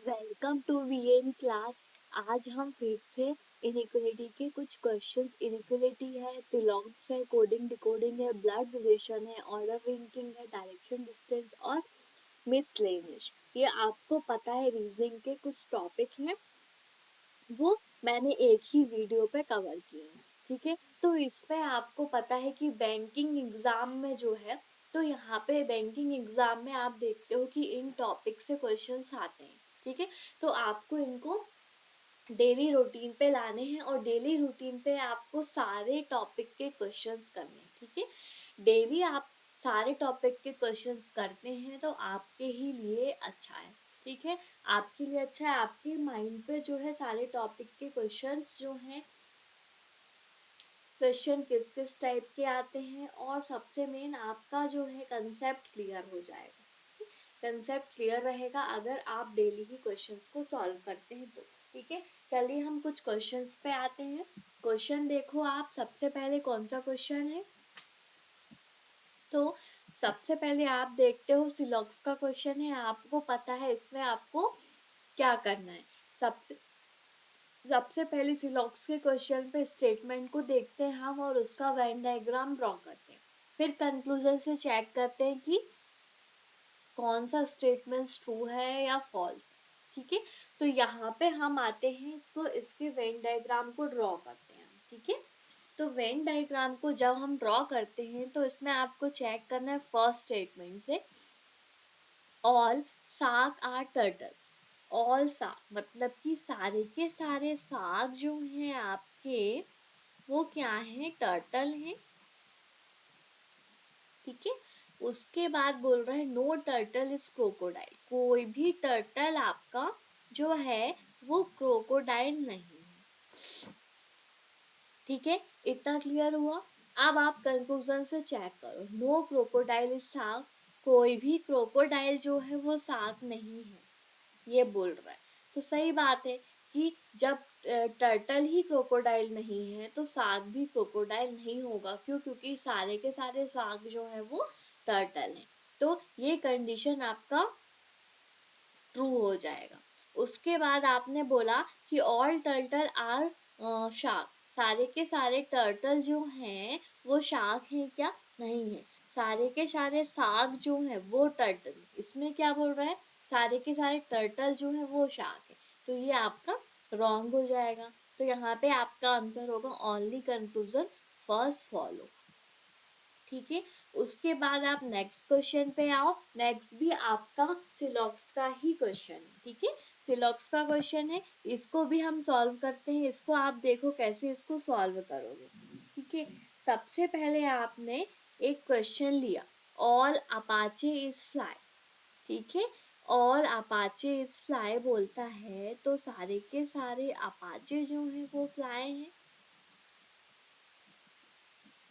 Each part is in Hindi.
Welcome to VN class. आज हम फिर से इनइक्वलिटी के कुछ क्वेश्चंस, इनइक्वलिटी है, सिलॉग्स है, कोडिंग डिकोडिंग है, ब्लड रिलेशन है, ऑर्डर लिंकिंग है, डायरेक्शन डिस्टेंस और मिसलेनियस, ये आपको पता है रीजनिंग के कुछ टॉपिक हैं, वो मैंने एक ही वीडियो पे कवर किए हैं। ठीक है, तो इसमें आपको पता है कि बैंकिंग एग्जाम में जो है, तो यहाँ पे बैंकिंग एग्जाम में आप देखते हो कि इन टॉपिक से क्वेश्चंस आते हैं। ठीक है, तो आपको इनको डेली रूटीन पे लाने हैं और डेली रूटीन पे आपको सारे टॉपिक के क्वेश्चंस करने हैं। ठीक है, डेली आप सारे टॉपिक के क्वेश्चंस करते हैं तो आपके ही लिए अच्छा है। ठीक है, आपके लिए अच्छा है, आपके माइंड पे जो है सारे टॉपिक के क्वेश्चंस जो हैं, क्वेश्चन किस किस टाइप के आते हैं, और सबसे मेन आपका जो है कंसेप्ट क्लियर हो जाएगा। कंसेप्ट क्लियर रहेगा अगर आप डेली ही क्वेश्चंस को सॉल्व करते हैं तो। ठीक है, चलिए हम कुछ क्वेश्चंस पे आते हैं। क्वेश्चन देखो आप, सबसे पहले कौन सा क्वेश्चन है, तो सबसे पहले आप देखते हो सिलॉक्स का क्वेश्चन है। आपको पता है इसमें आपको क्या करना है। सबसे सबसे पहले सिलॉक्स के क्वेश्चन पे स्टेटमेंट को देखते हैं हम और उसका वेन डायग्राम ड्रॉ करते हैं। फिर कंक्लूजन से चेक करते हैं कि कौन सा स्टेटमेंट ट्रू है या फॉल्स। ठीक है, तो यहाँ पे हम आते हैं, इसको इसके वेन डायग्राम को ड्रॉ करते हैं। ठीक है, तो वेन डायग्राम को जब हम ड्रॉ करते हैं तो इसमें आपको चेक करना है फर्स्ट स्टेटमेंट से, ऑल साग आर टर्टल। ऑल साग मतलब कि सारे के सारे साग जो हैं आपके, वो क्या है, टर्टल हैं। ठीक है, उसके बाद बोल रहा है नो टर्टल इज क्रोकोडाइल, कोई भी टर्टल आपका जो है वो क्रोकोडाइल नहीं है। ठीक है, इतना क्लियर हुआ। अब आप कंक्लूजन से चेक करो, नो क्रोकोडाइल इज साग, कोई भी क्रोकोडाइल जो है वो साग नहीं है, ये बोल रहा है। तो सही बात है कि जब टर्टल ही क्रोकोडाइल नहीं है तो साग भी क्रोकोडाइल नहीं होगा। क्यों? क्योंकि सारे के सारे साग जो है वो टर्टल है। तो ये कंडीशन आपका ट्रू हो जाएगा। उसके बाद आपने बोला कि ऑल टर्टल आर शार्क, सारे के सारे टर्टल जो हैं वो शार्क हैं क्या? नहीं है। सारे के सारे साग जो है वो टर्टल, इसमें क्या बोल रहा है, सारे के सारे टर्टल जो है वो शार्क है, तो ये आपका रॉन्ग हो जाएगा। तो यहाँ पे आपका आंसर होगा ओनली कंक्लूजन फर्स्ट फॉलो। ठीक है, उसके बाद आप नेक्स्ट क्वेश्चन पे आओ। नेक्स्ट भी आपका सिलॉक्स का ही क्वेश्चन है। ठीक है, सिलॉक्स का क्वेश्चन है, इसको भी हम सॉल्व करते हैं। इसको आप देखो कैसे इसको सॉल्व करोगे। ठीक है, सबसे पहले आपने एक क्वेश्चन लिया, ऑल अपाचे इज फ्लाई। ठीक है, ऑल अपाचे इज फ्लाई बोलता है तो सारे के सारे अपाचे जो हैं वो फ्लाई हैं।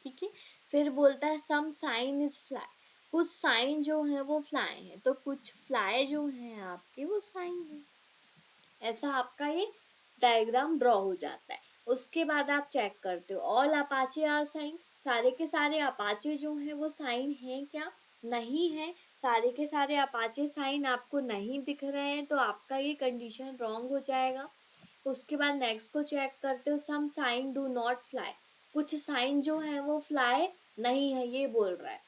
ठीक है, फिर बोलता है सम साइन इज फ्लाई, कुछ साइन जो है वो फ्लाई है, तो कुछ फ्लाई जो है आपके वो साइन है। ऐसा आपका ये डायग्राम ड्रॉ हो जाता है। उसके बाद आप चेक करते हो, ऑल अपाचे आर साइन, सारे के सारे अपाचे जो हैं वो साइन हैं क्या? नहीं है। सारे के सारे अपाचे साइन आपको नहीं दिख रहे हैं तो आपका ये कंडीशन रॉन्ग हो जाएगा। उसके बाद नेक्स्ट को चेक करते हो, some sign do not fly, कुछ साइन जो है वो फ्लाई नहीं है, ये बोल रहा है।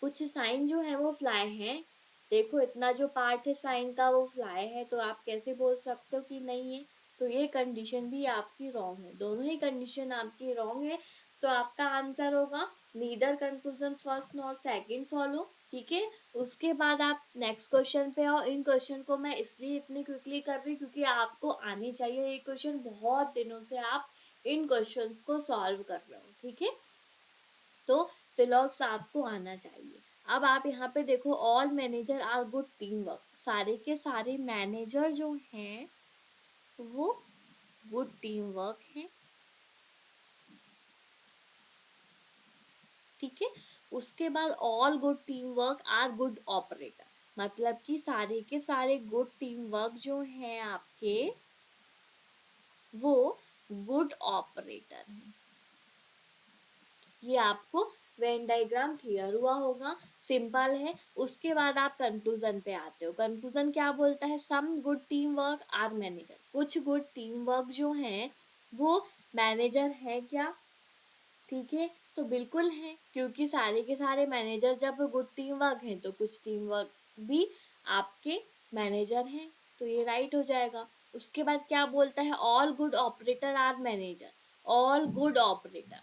कुछ साइन जो है वो फ्लाई हैं, देखो इतना जो पार्ट है साइन का वो फ्लाई है, तो आप कैसे बोल सकते हो कि नहीं है? तो ये कंडीशन भी आपकी रॉन्ग है, दोनों ही कंडीशन आपकी रॉन्ग है। तो आपका आंसर होगा neither conclusion first nor second follow. ठीक है, उसके बाद आप नेक्स्ट क्वेश्चन पे आओ। इन क्वेश्चन को मैं इसलिए इतनी क्विकली कर रही हूँ क्योंकि आपको आनी चाहिए ये क्वेश्चन, बहुत दिनों से आप इन क्वेश्चंस को सॉल्व कर रहे हो। ठीक है, तो सिलॉक्स आपको आना चाहिए। अब आप यहाँ पे देखो, all manager are good team work, सारे के सारे मैनेजर जो हैं वो गुड टीम वर्क है। ठीक है, उसके बाद all good team work are good operator, मतलब कि सारे के सारे गुड टीम वर्क जो हैं आपके वो गुड ऑपरेटर हैं। ये आपको वेन डायग्राम क्लियर हुआ होगा, सिंपल है। उसके बाद आप कंक्लूजन पे आते हो। कंक्लूजन क्या बोलता है? Some good team work are manager. कुछ गुड टीम वर्क जो है वो मैनेजर है क्या? ठीक है, तो बिल्कुल है, क्योंकि सारे के सारे मैनेजर जब गुड टीम वर्क है तो कुछ टीम वर्क भी आपके मैनेजर हैं, तो ये राइट हो जाएगा। उसके बाद क्या बोलता है? All good operator are manager. All good operator,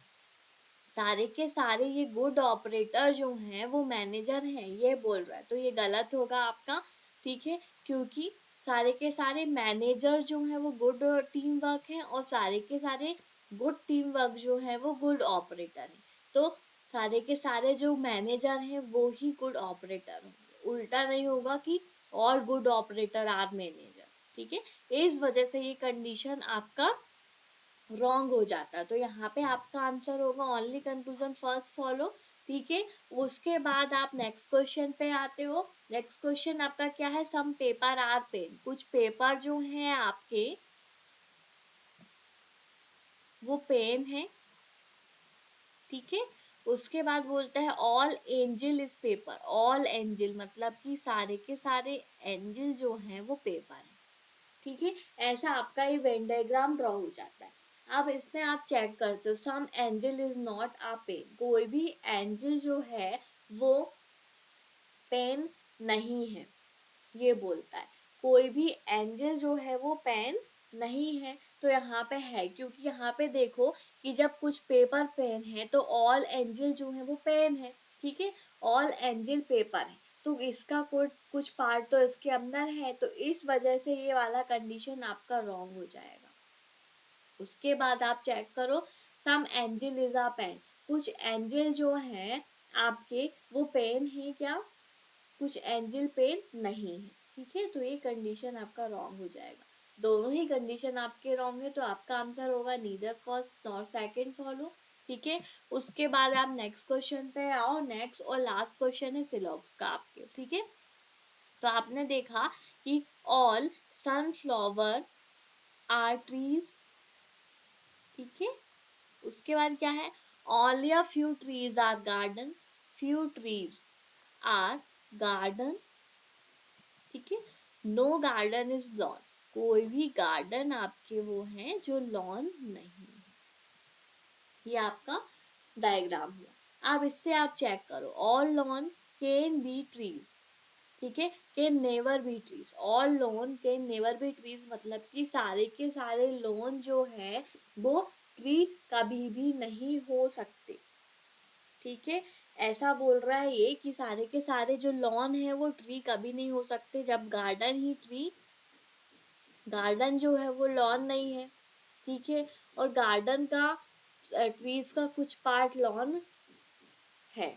सारे के सारे ये गुड ऑपरेटर जो हैं वो मैनेजर हैं, ये बोल रहा है, तो ये गलत होगा आपका। ठीक है, क्योंकि सारे के सारे मैनेजर जो हैं वो गुड टीम वर्क हैं, और सारे के सारे गुड टीम वर्क जो है वो गुड ऑपरेटर हैं। तो सारे के सारे जो मैनेजर हैं वो ही गुड ऑपरेटर होंगे, उल्टा नहीं होगा कि all good operator are manager. ठीक है, इस वजह से ये कंडीशन आपका रॉन्ग हो जाता है। तो यहाँ पे आपका आंसर होगा ओनली कंक्लूजन फर्स्ट फॉलो। ठीक है, उसके बाद आप नेक्स्ट क्वेश्चन पे आते हो। नेक्स्ट क्वेश्चन आपका क्या है? सम पेपर आर पेन। कुछ पेपर जो हैं आपके वो पेन है। ठीक है, उसके बाद बोलता है all angel is paper. All angel मतलब कि सारे के सारे एंजल जो हैं वो पेपर है। ठीक है, ऐसा आपका ये वेन डायग्राम ड्रॉ हो जाता है। अब इसमें आप चेक करते हो some angel is not a pen. कोई भी एंजल जो है वो पेन नहीं है, ये बोलता है। कोई भी एंजल जो है वो पेन नहीं है, तो यहाँ पे है, क्योंकि यहाँ पे देखो कि जब कुछ पेपर पेन है तो ऑल एंजल जो है वो पेन है। ठीक है, ऑल एंजल पेपर है, तो इसका कुछ पार्ट तो इसके अंदर है, तो इस वजह से ये वाला कंडीशन आपका रॉन्ग हो जाएगा। उसके बाद आप चेक करो सम एंजल इज अ पेन। कुछ एंजल जो है आपके वो पेन है क्या? कुछ एंजल पेन नहीं है। ठीक है, तो ये कंडीशन आपका रॉन्ग हो जाएगा। दोनों ही कंडीशन आपके रॉन्ग है, तो आपका आंसर होगा neither first nor second follow. ठीक है, उसके बाद आप नेक्स्ट क्वेश्चन पे आओ। नेक्स्ट और लास्ट क्वेश्चन है सिलॉक्स का आपके। ठीक है, तो आपने देखा कि ऑल सनफ्लावर आर ट्रीज। ठीक है, उसके बाद क्या है? Only a few trees are garden. Few trees are garden. ठीक है, नो गार्डन इज लॉन। कोई भी गार्डन आपके वो हैं जो लॉन नहीं है। ये आपका डायग्राम हुआ। अब इससे आप चेक करो all lawn can be trees. ठीक है, can never be trees. All loan can never be trees मतलब कि सारे के सारे लोन जो है वो ट्री कभी भी नहीं हो सकते। ठीक है, ऐसा बोल रहा है ये कि सारे के सारे जो लॉन है वो ट्री कभी नहीं हो सकते, जब गार्डन ही ट्री, गार्डन जो है वो लॉन नहीं है। ठीक है, और गार्डन का ट्रीज का कुछ पार्ट लॉन है।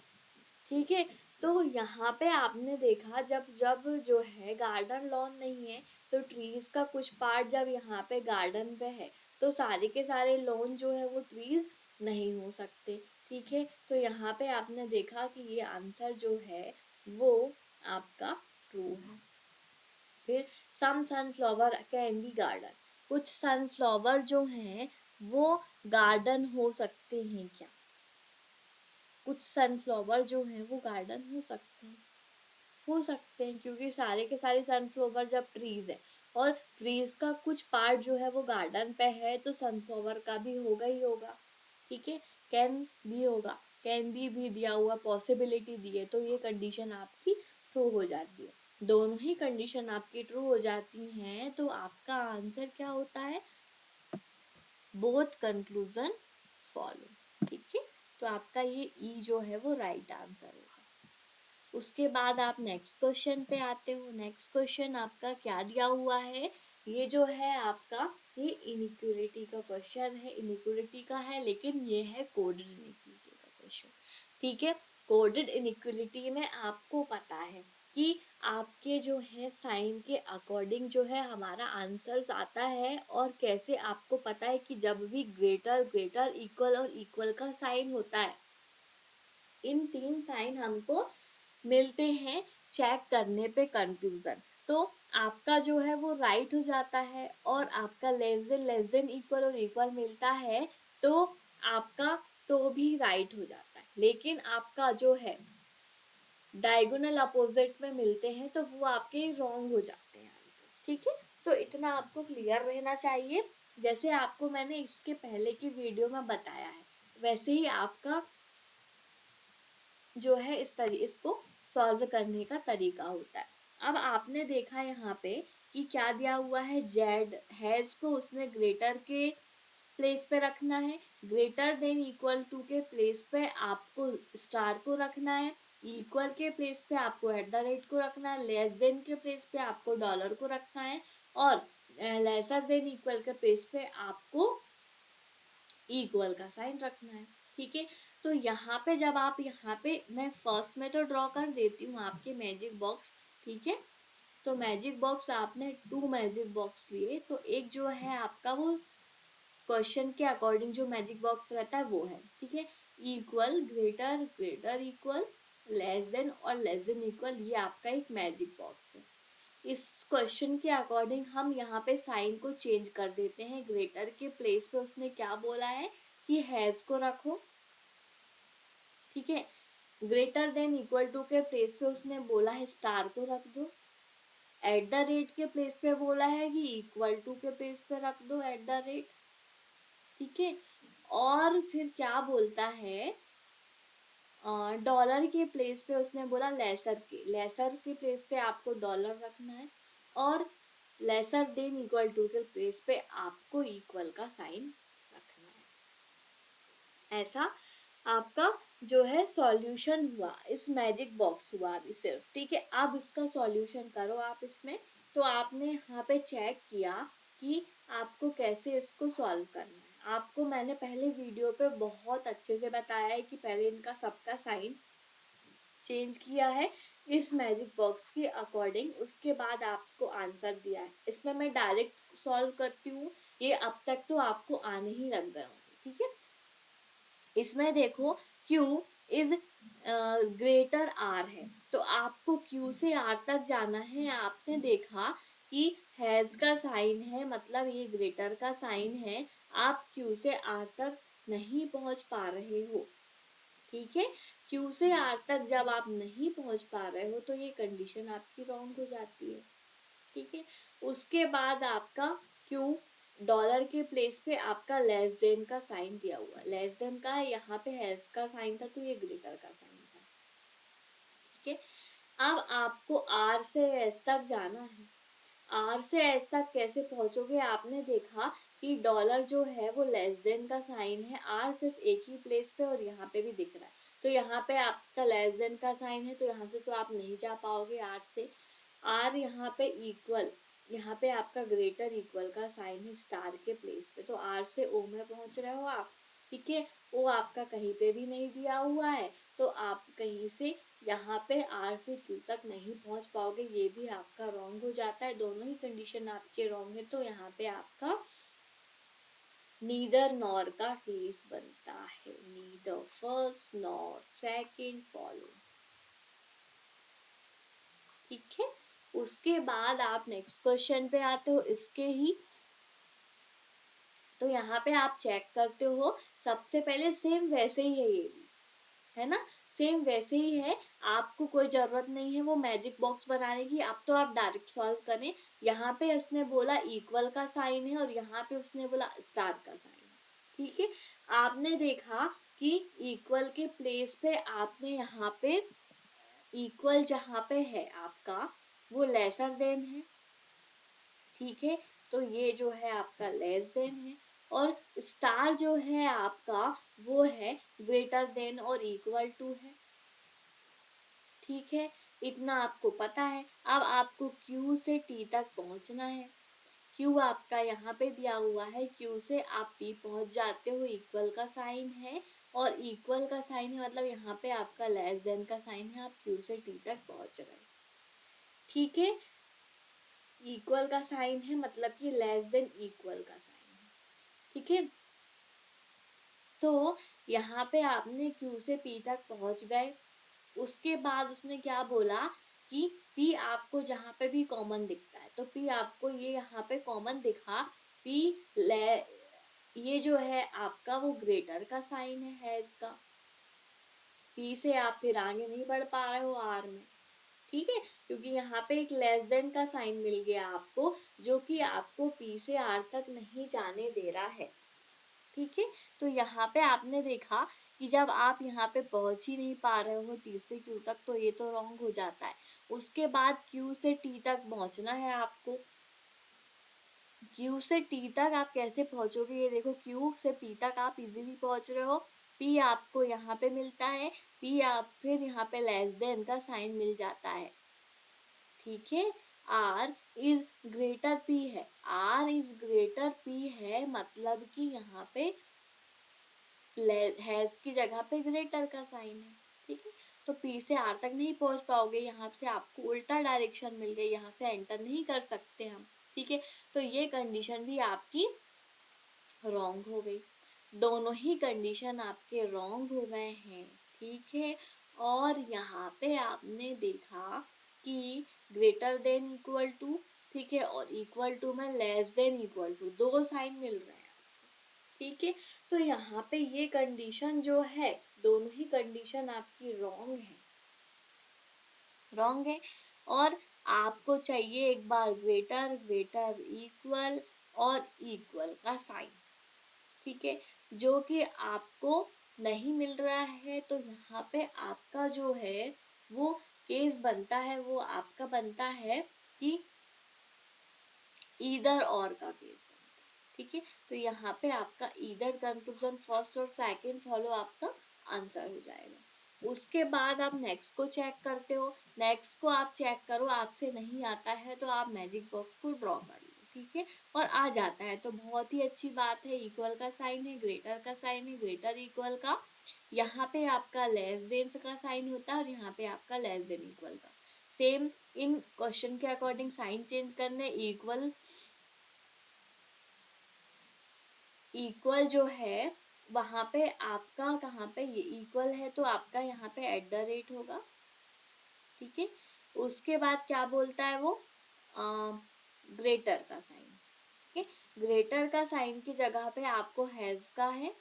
ठीक है, तो यहाँ पे आपने देखा जब जब जो है गार्डन लॉन नहीं है, तो ट्रीज का कुछ पार्ट जब यहाँ पे गार्डन पे है, तो सारे के सारे लॉन जो है वो ट्रीज नहीं हो सकते। ठीक है, तो यहाँ पे आपने देखा कि ये आंसर जो है वो आपका ट्रू है। फिर सम सनफ्लावर कैन बी गार्डन। कुछ सनफ्लावर जो हैं वो गार्डन हो सकते हैं क्या? कुछ सनफ्लावर जो हैं वो गार्डन हो सकते हैं, हो सकते हैं, क्योंकि सारे के सारे सनफ्लावर जब ट्रीज है और ट्रीज का कुछ पार्ट जो है वो गार्डन पे है, तो सनफ्लावर का भी होगा ही होगा। ठीक है, कैन भी होगा, कैन भी दिया हुआ पॉसिबिलिटी दी है, तो ये कंडीशन आपकी ट्रू हो जाती है। दोनों ही कंडीशन आपकी ट्रू हो जाती हैं, तो आपका आंसर क्या होता है? Both conclusion follow. ठीक है, तो आपका ये ई जो है वो राइट आंसर होगा। उसके बाद आप नेक्स्ट क्वेश्चन पे आते हो। नेक्स्ट क्वेश्चन आपका क्या दिया हुआ है? ये जो है आपका ये इनइक्वालिटी का क्वेश्चन है, इनइक्वालिटी का है, लेकिन ये है कोडेड इनइक्वालिटी का क्वेश्चन। ठीक है, कोडेड इनइक्वालिटी में आपको पता है कि आपके जो है साइन के अकॉर्डिंग जो है हमारा आंसर्स आता है, और कैसे आपको पता है कि जब भी ग्रेटर ग्रेटर इक्वल और इक्वल का साइन होता है, इन तीन साइन हमको मिलते हैं चेक करने पे कंक्लूजन, तो आपका जो है वो राइट हो जाता है। और आपका लेस देन इक्वल और इक्वल मिलता है तो आपका तो भी राइट हो जाता है। लेकिन आपका जो है डायगोनल अपोजिट में मिलते हैं तो वो आपके रॉन्ग हो जाते हैं आंसर्स। ठीक है, तो इतना आपको क्लियर रहना चाहिए। जैसे आपको मैंने इसके पहले की वीडियो में बताया है वैसे ही आपका जो है इसको सॉल्व करने का तरीका होता है। अब आपने देखा यहाँ पे कि क्या दिया हुआ है, जेड है, इसको उसने ग्रेटर के प्लेस पे रखना है, ग्रेटर देन इक्वल टू के प्लेस पे आपको स्टार को रखना है, इक्वल के प्लेस पे आपको एट द रेट को रखना है, लेस देन के प्लेस पे आपको डॉलर को रखना है, और लेसर देन इक्वल के प्लेस पे आपको इक्वल का साइन रखना है। ठीक है, तो यहाँ पे जब आप यहाँ पे मैं फर्स्ट में तो ड्रॉ कर देती हूँ आपके मैजिक बॉक्स। ठीक है, तो मैजिक बॉक्स आपने 2 मैजिक बॉक्स लिए, तो एक जो है आपका वो क्वेश्चन के अकॉर्डिंग जो मैजिक बॉक्स रहता है वो है। ठीक है, equal, greater, greater equal, less than और लेस देन इक्वल, ये आपका एक मैजिक बॉक्स है। इस क्वेश्चन के अकॉर्डिंग हम यहाँ पे साइन को चेंज कर देते हैं। ग्रेटर के प्लेस पे उसने क्या बोला है कि हैज को रखो। ठीक है, ग्रेटर देन इक्वल टू के प्लेस पे उसने बोला है स्टार को रख दो। एट द रेट के प्लेस पे बोला है कि इक्वल टू के प्लेस पे रख दो एट द रेट। ठीक है, और फिर क्या बोलता है, डॉलर के प्लेस पे उसने बोला लेसर के प्लेस पे आपको डॉलर रखना है, और लेसर देन इक्वल टू के प्लेस पे आपको इक्वल का साइन रखना है। ऐसा आपका जो है सॉल्यूशन हुआ, इस मैजिक बॉक्स हुआ अभी सिर्फ। ठीक है, अब इसका सॉल्यूशन करो आप इसमें। तो आपने यहाँ पे चेक किया कि आपको कैसे इसको सॉल्व करना है। आपको मैंने पहले वीडियो पे बहुत अच्छे से बताया है कि पहले इनका सबका साइन चेंज किया है इस मैजिक बॉक्स के अकॉर्डिंग, उसके बाद आपको आंसर दिया है। इसमें मैं डायरेक्ट सॉल्व करती हूँ, ये अब तक तो आपको आने ही लग गए होंगे। ठीक है, इसमें देखो Q इज ग्रेटर R है, तो आपको Q से R तक जाना है। आपने देखा कि हैज का साइन है, मतलब ये ग्रेटर का साइन है, आप Q से R तक नहीं पहुंच पा रहे हो। ठीक है, Q से R तक जब आप नहीं पहुंच पा रहे हो तो ये कंडीशन आपकी रॉन्ग हो जाती है। ठीक है, उसके बाद आपका Q डॉलर के प्लेस पे आपका लेस देन का साइन दिया हुआ है, लेस देन का है, यहाँ पे हैज का साइन था तो ये ग्रेटर का साइन था। ठीक है, अब आपको R से S तक जाना है। R से S तक कैसे पहुंचोगे, आपने देखा कि डॉलर जो है वो लेस देन का साइन है, R सिर्फ एक ही प्लेस पे और यहाँ पे भी दिख रहा है, तो यहाँ पे आपका लेस देन का साइन है, तो यहाँ से तो आप नहीं जा पाओगे R से। R यहाँ पे इक्वल, यहाँ पे आपका ग्रेटर इक्वल का साइन है स्टार के प्लेस पे, तो R से O में पहुंच रहे हो आप। ठीक है, O आपका कहीं पे भी नहीं दिया हुआ है, तो आप कहीं से यहाँ पे R से Q तक नहीं पहुंच पाओगे, ये भी आपका रॉन्ग हो जाता है। दोनों ही कंडीशन आपके रॉन्ग है, तो यहाँ पे आपका नीदर नॉर का केस बनता है, neither first nor second follow. ठीक है, उसके बाद आप नेक्स्ट क्वेश्चन पे आते हो इसके ही। तो यहाँ पे आप चेक करते हो, सबसे पहले सेम वैसे ही है, ये भी है ना, सेम वैसे ही है। आपको कोई जरूरत नहीं है वो मैजिक बॉक्स बनाने की, अब तो आप डायरेक्ट सॉल्व करें। यहाँ पे उसने बोला इक्वल का साइन है और यहाँ पे उसने बोला स्टार का साइन है। ठीक है, आपने देखा कि इक्वल के प्लेस पे आपने यहाँ पे इक्वल जहाँ पे है आपका वो लेसर देन है। ठीक है, तो ये जो है आपका लेस देन है, और स्टार जो है आपका वो है ग्रेटर देन और इक्वल टू है। ठीक है, इतना आपको पता है। अब आपको Q से T तक पहुंचना है। Q आपका यहाँ पे दिया हुआ है, Q से आप P पहुंच जाते हो, इक्वल का साइन है, और इक्वल का साइन है मतलब यहाँ पे आपका लेस देन का साइन है, आप Q से T तक पहुंच रहे हो। ठीक है, इक्वल का साइन है मतलब कि लेस देन इक्वल का साइन है। ठीक है, तो यहाँ पे आपने Q से P तक पहुंच गए। उसके बाद उसने क्या बोला कि P आपको जहाँ पे भी कॉमन दिखता है, तो P आपको ये यहाँ पे कॉमन दिखा, P ये जो है आपका वो ग्रेटर का साइन है इसका। पी से आप फिर आगे नहीं बढ़ पा रहे हो आर में, ठीक है, क्योंकि यहाँ पे एक लेस देन का साइन मिल गया आपको, जो कि आपको पी से आर तक नहीं जाने दे रहा है, ठीक है। तो यहाँ पे आपने देखा कि जब आप यहाँ पे पहुंच ही नहीं पा रहे हो टी से क्यू तक, तो ये तो रॉन्ग हो जाता है। उसके बाद क्यू से टी तक पहुंचना है आपको। क्यू से टी तक आप कैसे पहुंचोगे, ये देखो, क्यू से पी तक आप इजीली पहुंच रहे हो। पी आपको यहाँ पे मिलता है, पी आप फिर यहाँ पे लेस देन का साइन मिल जाता है, ठीक है। आर इज ग्रेटर पी है, आर इज ग्रेटर पी है, मतलब कि यहाँ पे हैज की जगह पे ग्रेटर का साइन है, ठीक है। तो पी से आर तक नहीं पहुंच पाओगे, यहाँ से आपको उल्टा डायरेक्शन मिल गई, यहाँ से एंटर नहीं कर सकते हम, ठीक है। तो ये कंडीशन भी आपकी रॉन्ग हो गई, दोनों ही कंडीशन आपके रॉन्ग हो गए हैं, ठीक है। और यहाँ पे आपने देखा कि ग्रेटर देन इक्वल टू, ठीक है, और इक्वल टू में लेस देन इक्वल टू, दो साइन मिल रहे हैं, ठीक है। तो यहाँ पे ये कंडीशन जो है, दोनों ही कंडीशन आपकी रॉन्ग है, रॉन्ग है। और आपको चाहिए एक बार ग्रेटर, ग्रेटर, इक्वल और इक्वल का साइन, ठीक है, जो कि आपको नहीं मिल रहा है। तो यहाँ पे आपका जो है वो केस बनता है, वो आपका बनता है कि ईदर और का केस बनता है, ठीक है। तो यहाँ पे आपका ईदर कंक्लूजन फर्स्ट और सेकंड फॉलो आपका आंसर हो जाएगा। उसके बाद आप नेक्स्ट को चेक करते हो, नेक्स्ट को आप चेक करो, आपसे नहीं आता है तो आप मैजिक बॉक्स को ड्रॉ कर लो, ठीक है, और आ जाता है तो बहुत ही अच्छी बात है। इक्वल का साइन है, ग्रेटर का साइन है, ग्रेटर इक्वल का, यहाँ पे आपका लेस देन का साइन होता है और यहाँ पे आपका लेस देन इक्वल का। सेम इन क्वेश्चन के अकॉर्डिंग साइन चेंज करने, इक्वल, इक्वल जो है वहां पे आपका, कहाँ पे ये इक्वल है तो आपका यहाँ पे एट द रेट होगा, ठीक है। उसके बाद क्या बोलता है वो, ग्रेटर का साइन, ठीक है, ग्रेटर का साइन की जगह पे आपको हैज का है,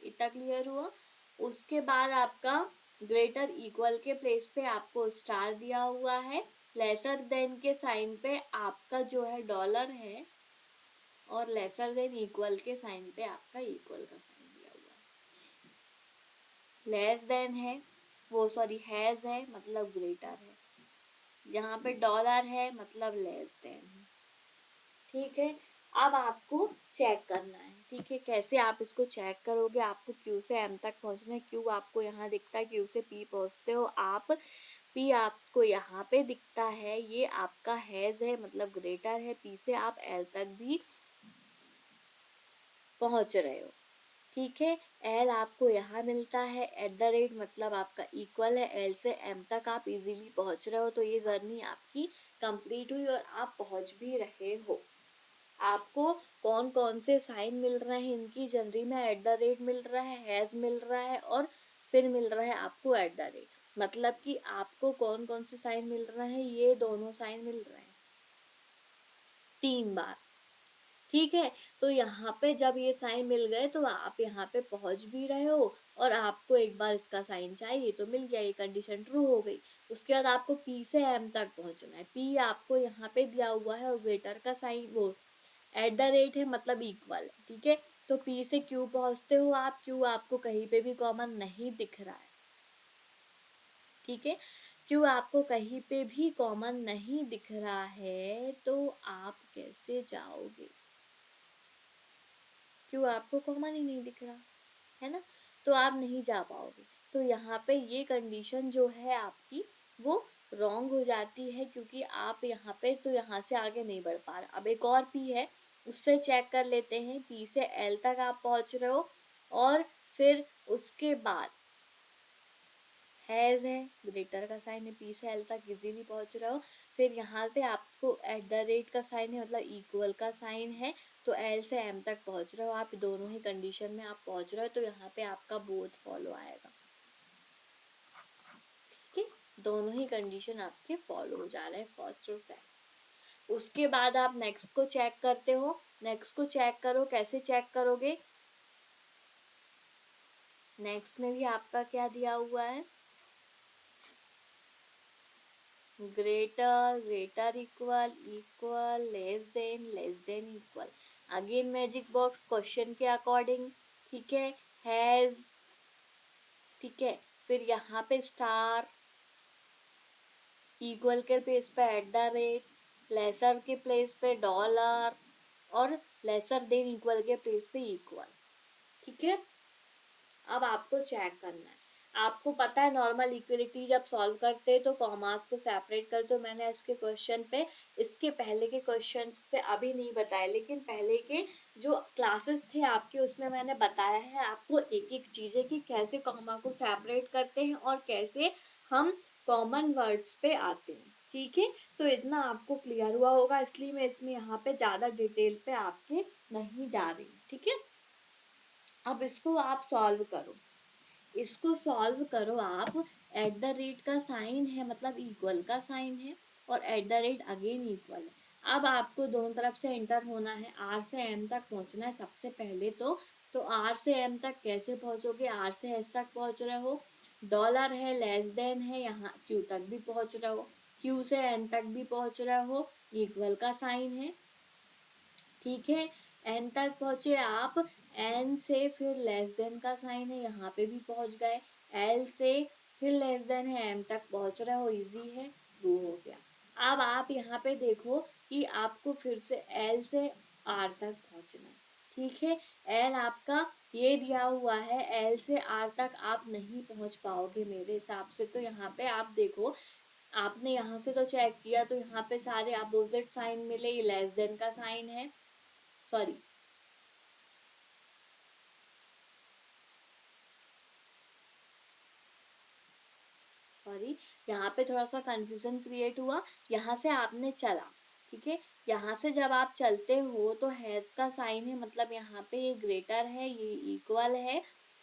इतना क्लियर हुआ। उसके बाद आपका ग्रेटर इक्वल के प्लेस पे आपको स्टार दिया हुआ है, लेसर देन के साइन पे आपका जो है डॉलर है, और लेसर देन इक्वल के साइन पे आपका इक्वल का साइन दिया हुआ है। लेस देन है वो, सॉरी, हैज है मतलब ग्रेटर है, यहाँ पे डॉलर है मतलब लेस देन है, ठीक है। अब आपको चेक करना है, ठीक है, कैसे आप इसको चेक करोगे। आपको क्यू से एम तक पहुंचना है, क्यू आपको यहाँ दिखता है, क्यू से पी पहुंचते हो आप, पी आपको यहाँ पे दिखता है, ये आपका हैज है मतलब ग्रेटर है, पी से आप एल तक भी पहुंच रहे हो, ठीक है। एल आपको यहाँ मिलता है, एट द रेट मतलब आपका इक्वल है, एल से एम तक आप इजीली पहुंच रहे हो, तो ये जर्नी आपकी कंप्लीट हुई और आप पहुंच भी रहे हो। आपको कौन कौन से साइन मिल रहे हैं इनकी जनरी में, एट द रेट मिल रहा है, हैज मिल रहा है, और फिर मिल रहा है आपको एट द रेट, मतलब कि आपको कौन कौन से साइन मिल रहे हैं, ये दोनों साइन मिल रहे हैं 3 बार, ठीक है। तो यहाँ पे जब ये साइन मिल गए तो आप यहाँ पे पहुंच भी रहे हो, और आपको एक बार इसका साइन चाहिए तो मिल गया, ये कंडीशन ट्रू हो गई। उसके बाद आपको पी से एम तक पहुंचना है, पी आपको यहाँ पे दिया हुआ है और ग्रेटर का साइन वो एट द रेट है मतलब इक्वल है, ठीक है। तो पी से क्यू पहुंचते हो आप, क्यू आपको कहीं पे भी कॉमन नहीं दिख रहा है, ठीक है, क्यू आपको कहीं पे भी कॉमन नहीं दिख रहा है, तो आप कैसे जाओगे, क्यों आपको कॉमन ही नहीं दिख रहा है ना, तो आप नहीं जा पाओगे। तो यहाँ पे ये कंडीशन जो है आपकी वो रॉन्ग हो जाती है, क्योंकि आप यहाँ पे तो यहाँ से आगे नहीं बढ़ पा रहे। अब एक और पी है, उससे चेक कर लेते हैं, पी से एल तक आप पहुँच रहे हो, और फिर उसके बाद हैज है, ग्रेटर का साइन है, पी से एल तक इजीली पहुंच रहे हो। फिर यहाँ पे आपको एट द रेट का साइन है मतलब इक्वल का साइन है, तो एल से एम तक पहुंच रहे हो आप, दोनों ही कंडीशन में आप पहुंच रहे हो, तो यहाँ पे आपका बोथ फॉलो आएगा, ठीक है। दोनों ही कंडीशन आपके फॉलो हो जा रहे हैं, फर्स्ट और सेकंड। उसके बाद आप नेक्स्ट को चेक करते हो, नेक्स्ट को चेक करो, कैसे चेक करोगे, नेक्स्ट में भी आपका क्या दिया हुआ है, greater, greater equal, equal, less than equal. Again magic box question के अकॉर्डिंग, ठीक है, हैज, ठीक है, फिर यहाँ पे स्टार, इक्वल के प्लेस पे एट द रेट, लेसर के प्लेस पे डॉलर, और लेसर देन इक्वल के प्लेस पे इक्वल, ठीक है। अब आपको चेक करना है, आपको पता है नॉर्मल इक्वलिटी जब सॉल्व करते हैं तो कॉमास को सेपरेट करते हो। मैंने इसके क्वेश्चन पे, इसके पहले के क्वेश्चन पे अभी नहीं बताया, लेकिन पहले के जो क्लासेस थे आपके उसमें मैंने बताया है आपको एक एक चीज़ें कि कैसे कॉमा को सेपरेट करते हैं और कैसे हम कॉमन वर्ड्स पे आते हैं, ठीक है। तो इतना आपको क्लियर हुआ होगा, इसलिए मैं इसमें यहाँ पे ज़्यादा डिटेल पे आपके नहीं जा रही, ठीक है। अब इसको आप सॉल्व करो, इसको सॉल्व करो आप। एट द रेट का साइन है मतलब इक्वल का साइन है, और at the rate again equal है। अब आपको दोनों तरफ से एंटर होना है, आर से एम तक पहुंचना है सबसे पहले तो आर से एम तक कैसे पहुंचोगे, आर से एस तक पहुंच रहे हो, डॉलर है, लेस देन है, यहाँ क्यू तक भी पहुंच रहे हो, क्यू से एन तक भी पहुंच रहे हो, इक्वल का साइन है, ठीक है। एन तक पहुंचे आप, एन से फिर लेस देन का साइन है, यहाँ पे भी पहुंच गए, एल से फिर लेस देन है, एम तक पहुंच रहे हो, इजी है, प्रूव हो गया। अब आप यहाँ पे देखो कि आपको फिर से एल से आर तक पहुंचना है, ठीक है। एल आपका ये दिया हुआ है, एल से आर तक आप नहीं पहुंच पाओगे मेरे हिसाब से। तो यहाँ पे आप देखो, आपने यहाँ से तो चेक किया तो यहाँ पे सारे अपोजिट साइन मिले, ये लेस देन का साइन है, सॉरी सॉरी यहाँ पे थोड़ा सा कंफ्यूजन क्रिएट हुआ। यहाँ से आपने चला, ठीक है, यहाँ से जब आप चलते हो तो हैज का साइन है मतलब यहाँ पे ये ग्रेटर है, ये इक्वल है,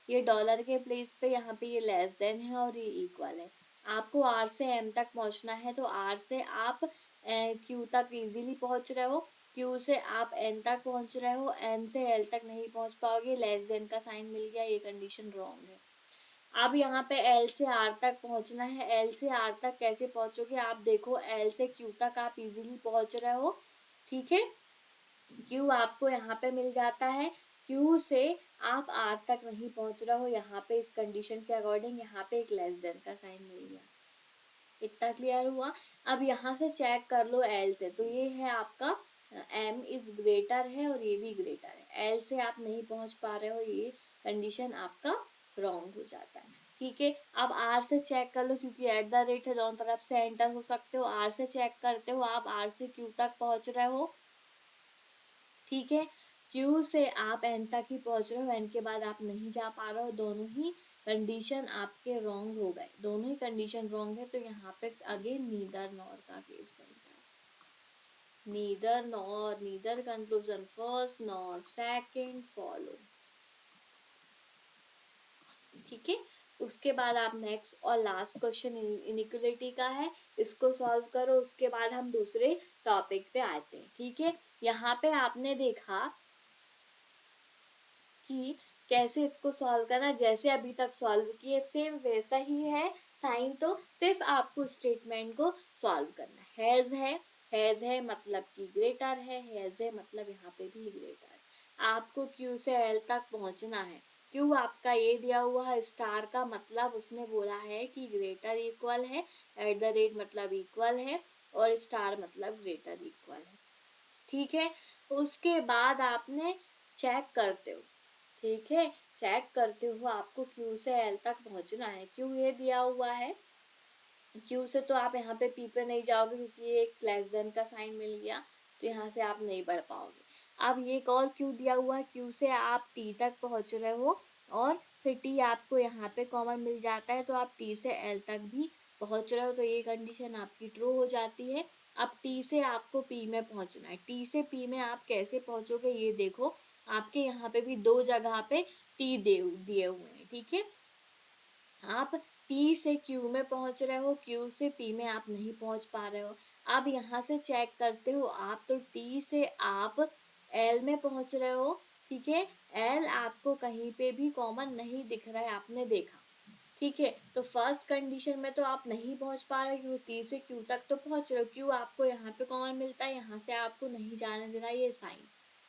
ये डॉलर के प्लेस पे यहाँ पे ये लेस देन है और ये इक्वल है। आपको आर से एम तक पहुँचना है तो आर से आप क्यू तक इजीली पहुँच रहे हो, क्यू से आप एन तक पहुँच रहे हो, एन से एल तक नहीं पहुँच पाओगे, लेस देन का साइन मिल गया, ये कंडीशन रॉन्ग है। अब यहाँ पे एल से आर तक पहुंचना है, एल से आर तक कैसे पहुंचोगे, आप देखो एल से क्यू तक आप इजीली पहुंच रहे हो, ठीक है, क्यू आपको यहाँ पे मिल जाता है, क्यू से आप आर तक नहीं पहुंच रहे हो, यहाँ पे इस कंडीशन के अकॉर्डिंग यहाँ पे एक लेस देन का साइन मिल गया, इतना क्लियर हुआ। अब यहाँ से चेक कर लो एल से, तो ये है आपका एम इज ग्रेटर है और ये भी ग्रेटर है, एल से आप नहीं पहुंच पा रहे हो, ये कंडीशन आपका रॉन्ग हो जाता है, ठीक है। अब आर से चेक कर लो, क्योंकि एट द रेट है दोनों तरफ से एंटर हो सकते हो, आर से चेक करते हो आप, आर से क्यू तक पहुंच रहे हो, ठीक है, क्यू से आप एन तक ही पहुंच रहे हो, एन के बाद आप नहीं जा पा रहे हो, दोनों ही कंडीशन आपके रॉन्ग हो गए, दोनों ही कंडीशन रॉन्ग है, तो यहाँ पे अगेन नीदर नॉर का केस बनता है, neither nor, neither conclusion first nor second follow, ठीक है। उसके बाद आप नेक्स्ट और लास्ट क्वेश्चन इनिक्वलिटी का है, इसको सॉल्व करो, उसके बाद हम दूसरे टॉपिक पे आते हैं, ठीक है। यहाँ पे आपने देखा कि कैसे इसको सॉल्व करना, जैसे अभी तक सॉल्व किए सेम वैसा ही है साइन, तो सिर्फ आपको स्टेटमेंट को सॉल्व करना है, हैज है मतलब कि ग्रेटर हैज है मतलब यहाँ पे भी ग्रेटर है। आपको क्यू से एल तक पहुंचना है, क्यू आपका ये दिया हुआ है, स्टार का मतलब उसने बोला है कि ग्रेटर इक्वल है, एट द रेट मतलब इक्वल है, और स्टार मतलब ग्रेटर इक्वल है, ठीक है। उसके बाद आपने चेक करते हो, ठीक है, चेक करते हो, आपको क्यू से एल तक पहुंचना है, क्यू ये दिया हुआ है, क्यू से तो आप यहाँ पे पी पे नहीं जाओगे क्योंकि ये एक लेस देन का साइन मिल गया, तो यहाँ से आप नहीं बढ़ पाओगे। अब ये एक और क्यू दिया हुआ है, क्यू से आप टी तक पहुँच रहे हो, और फिर टी आपको यहाँ पे कॉमन मिल जाता है, तो आप टी से एल तक भी पहुँच रहे हो, तो ये कंडीशन आपकी ट्रू हो जाती है। अब टी से आपको पी में पहुँचना है, टी से पी में आप कैसे पहुँचोगे ये देखो, आपके यहाँ पे भी दो जगह पे टी दिए हुए हैं, ठीक है। आप टी से क्यू में पहुंच रहे हो, क्यू से पी में आप नहीं पहुंच पा रहे हो। अब यहाँ से चेक करते हो आप, तो टी से आप एल में पहुंच रहे हो, ठीक है, एल आपको कहीं पे भी कॉमन नहीं दिख रहा है, आपने देखा, ठीक है। तो फर्स्ट कंडीशन में तो आप नहीं पहुंच पा रहे, क्यों टी से क्यू तक तो पहुंच रहे हो, क्यों आपको यहाँ पे कॉमन मिलता है, यहाँ से आपको नहीं जाने देना ये साइन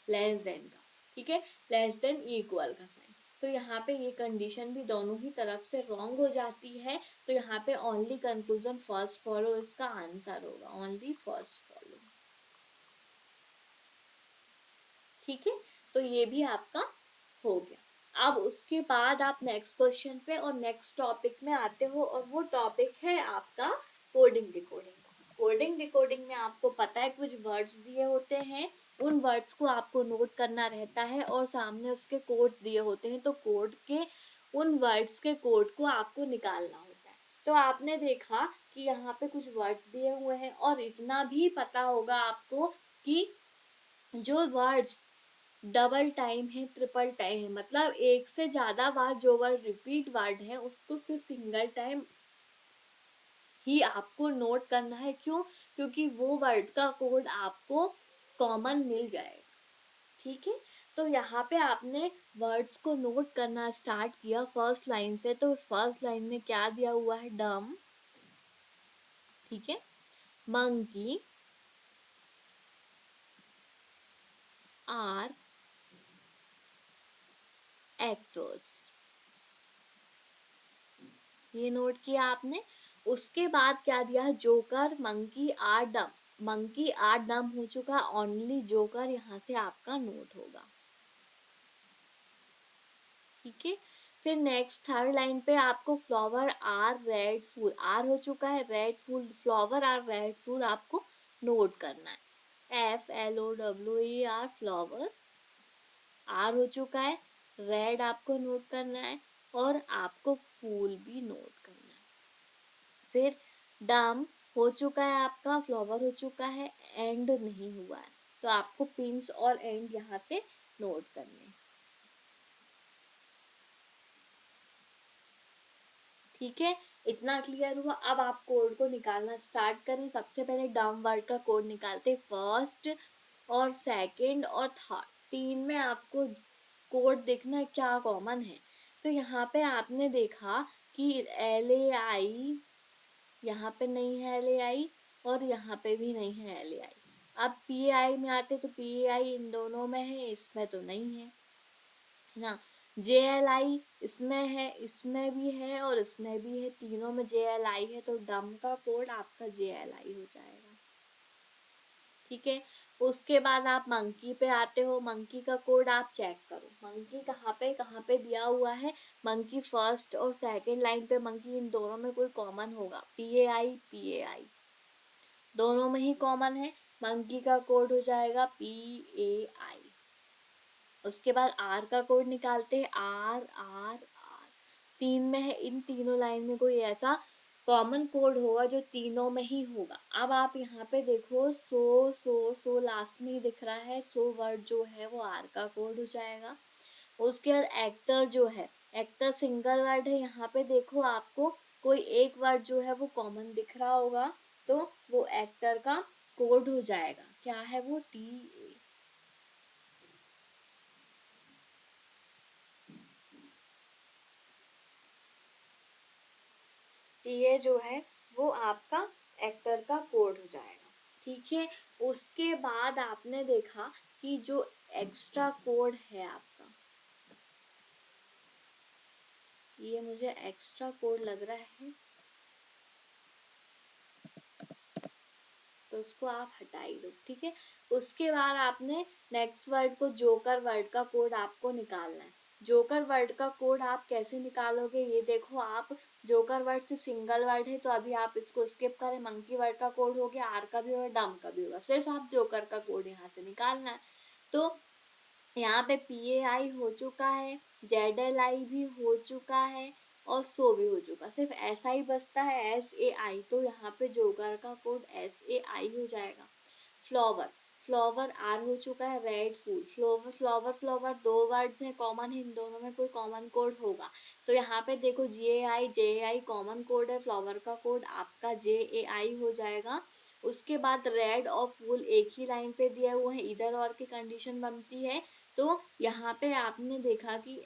लेस देन का, ठीक है, लेस देन इक्वल का साइन। तो यहाँ पे ये कंडीशन भी दोनों ही तरफ से रॉन्ग हो जाती है। तो यहाँ पे ओनली कंक्लूजन फर्स्ट फॉलो इसका आंसर होगा, ओनली फर्स्ट फॉलो, ठीक है। तो ये भी आपका हो गया। अब उसके बाद आप नेक्स्ट क्वेश्चन पे और नेक्स्ट टॉपिक में आते हो, और वो टॉपिक है आपका कोडिंग डिकोडिंग। कोडिंग डिकोडिंग में आपको पता है कुछ वर्ड्स दिए होते हैं, उन वर्ड्स को आपको नोट करना रहता है, और सामने उसके कोड्स दिए होते हैं, तो कोड के उन वर्ड्स के कोड को आपको निकालना होता है। तो आपने देखा कि यहाँ पे कुछ वर्ड्स दिए हुए हैं, और इतना भी पता होगा आपको कि जो वर्ड्स डबल टाइम है, ट्रिपल टाइम है, मतलब एक से ज्यादा बार जो वर्ड रिपीट वर्ड है उसको सिर्फ सिंगल टाइम ही आपको नोट करना है। क्यों? क्योंकि वो वर्ड का कोड आपको कॉमन मिल जाएगा, ठीक है। तो यहाँ पे आपने वर्ड्स को नोट करना स्टार्ट किया फर्स्ट लाइन से। तो उस फर्स्ट लाइन में क्या दिया हुआ है? डम, ठीक है, मंकी आर एक्टर्स, ये नोट किया आपने। उसके बाद क्या दिया है? Joker, monkey are dumb, monkey are dumb हो चुका, ओनली जोकर यहाँ से आपका नोट होगा, ठीक है। फिर नेक्स्ट थर्ड लाइन पे आपको फ्लावर आर रेड फूल, आर हो चुका है, रेड फूल, फ्लावर आर रेड फूल आपको नोट करना है। FLOWER फ्लावर, आर हो चुका है, रेड आपको नोट करना है, और आपको फूल भी नोट करना है। फिर डम हो चुका है आपका, फ्लावर हो चुका है, एंड नहीं हुआ है, तो आपको पिंस और एंड यहाँ से नोट करने, ठीक है। इतना क्लियर हुआ। अब आप कोड को निकालना स्टार्ट करें। सबसे पहले डम वर्ड का कोड निकालते, फर्स्ट और सेकंड और थर्ड, तीन में आपको कोड देखना है क्या कॉमन है। तो यहाँ पे आपने देखा कि LAI यहाँ पे नहीं है, LAI, और यहाँ पे भी नहीं है LAI। अब PAI में आते तो PAI इन दोनों में है, इसमें तो नहीं है ना। JLI इसमें है, इसमें भी है और इसमें भी है, तीनों में JLI है, तो डम का कोड आपका JLI हो जाएगा, ठीक है। उसके बाद आप मंकी पे आते हो। मंकी का कोड आप चेक करो, मंकी कहाँ पे दिया हुआ है। मंकी फर्स्ट और सेकंड लाइन पे मंकी, इन दोनों में कोई कॉमन होगा, PAI दोनों में ही कॉमन है। मंकी का कोड हो जाएगा PAI। उसके बाद आर का कोड निकालते हैं, R तीन में है, इन तीनों लाइन में कोई ऐसा कॉमन कोड होगा जो तीनों में ही होगा। अब आप यहाँ पे देखो, सो लास्ट में ही दिख रहा है, सो वर्ड जो है वो आर का कोड हो जाएगा। उसके बाद एक्टर जो है, एक्टर सिंगल वर्ड है, यहाँ पे देखो आपको कोई एक वर्ड जो है वो कॉमन दिख रहा होगा, तो वो एक्टर का कोड हो जाएगा। क्या है वो? TA। टीए जो है वो आपका एक्टर का कोड हो जाएगा, ठीक है। उसके बाद आपने देखा कि जो एक्स्ट्रा कोड है आपका, ये मुझे एक्स्ट्रा कोड लग रहा है, तो उसको आप हटाई दो, ठीक है। उसके बाद आपने नेक्स्ट वर्ड को, जोकर वर्ड का कोड आपको निकालना है। जोकर वर्ड का कोड आप कैसे निकालोगे, ये देखो आप, जोकर वर्ड सिर्फ सिंगल वर्ड है, तो अभी आप इसको स्किप करें। मंकी वर्ड का कोड हो गया, आर का भी होगा, डम का भी होगा, सिर्फ आप जोकर का कोड यहाँ से निकालना है। तो यहाँ पे PAI हो चुका है, ZLI भी हो चुका है, और सो भी हो चुका, सिर्फ ऐसा ही बचता है SAI। तो यहाँ पे जोकर का कोड SAI हो जाएगा। फ्लावर, फ्लावर आर हो चुका है, रेड फूल, फ्लावर फ्लावर फ्लावर दो वर्ड्स हैं कॉमन है, इन दोनों में कोई कॉमन कोड होगा, तो यहाँ पे देखो JAI कॉमन कोड है, फ्लावर का कोड आपका JAI हो जाएगा। उसके बाद रेड और फूल एक ही लाइन पे दिए हुए हैं, इधर और की कंडीशन बनती है तो यहाँ पे आपने देखा कि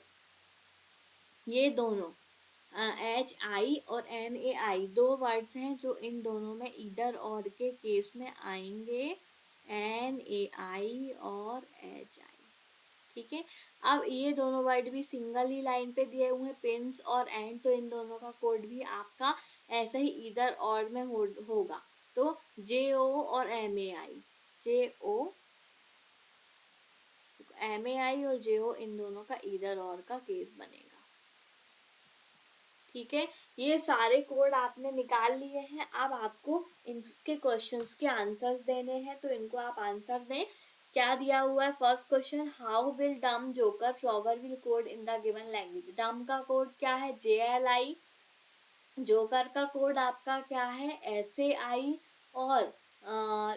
ये दोनों HI और NAI दो वर्ड्स हैं जो इन दोनों में इधर और के केस में आएंगे, NAI और HI। ठीक है, अब ये दोनों वर्ड भी सिंगल ही लाइन पे दिए हुए हैं, पिंस और एंड, तो इन दोनों का कोड भी आपका ऐसा ही इधर और में होगा। तो JO और MAI, JO MAI और JO इन दोनों का इधर और का केस बनेगा। ठीक है, ये सारे कोड आपने निकाल लिए हैं। अब आपको इनके क्वेश्चंस के आंसर्स देने हैं, तो इनको आप आंसर दें। क्या दिया हुआ है? फर्स्ट क्वेश्चन, हाउ विल डम joker flower will code in the given language. डम का कोड क्या है? JLI। जोकर का कोड आपका क्या है? SAI। और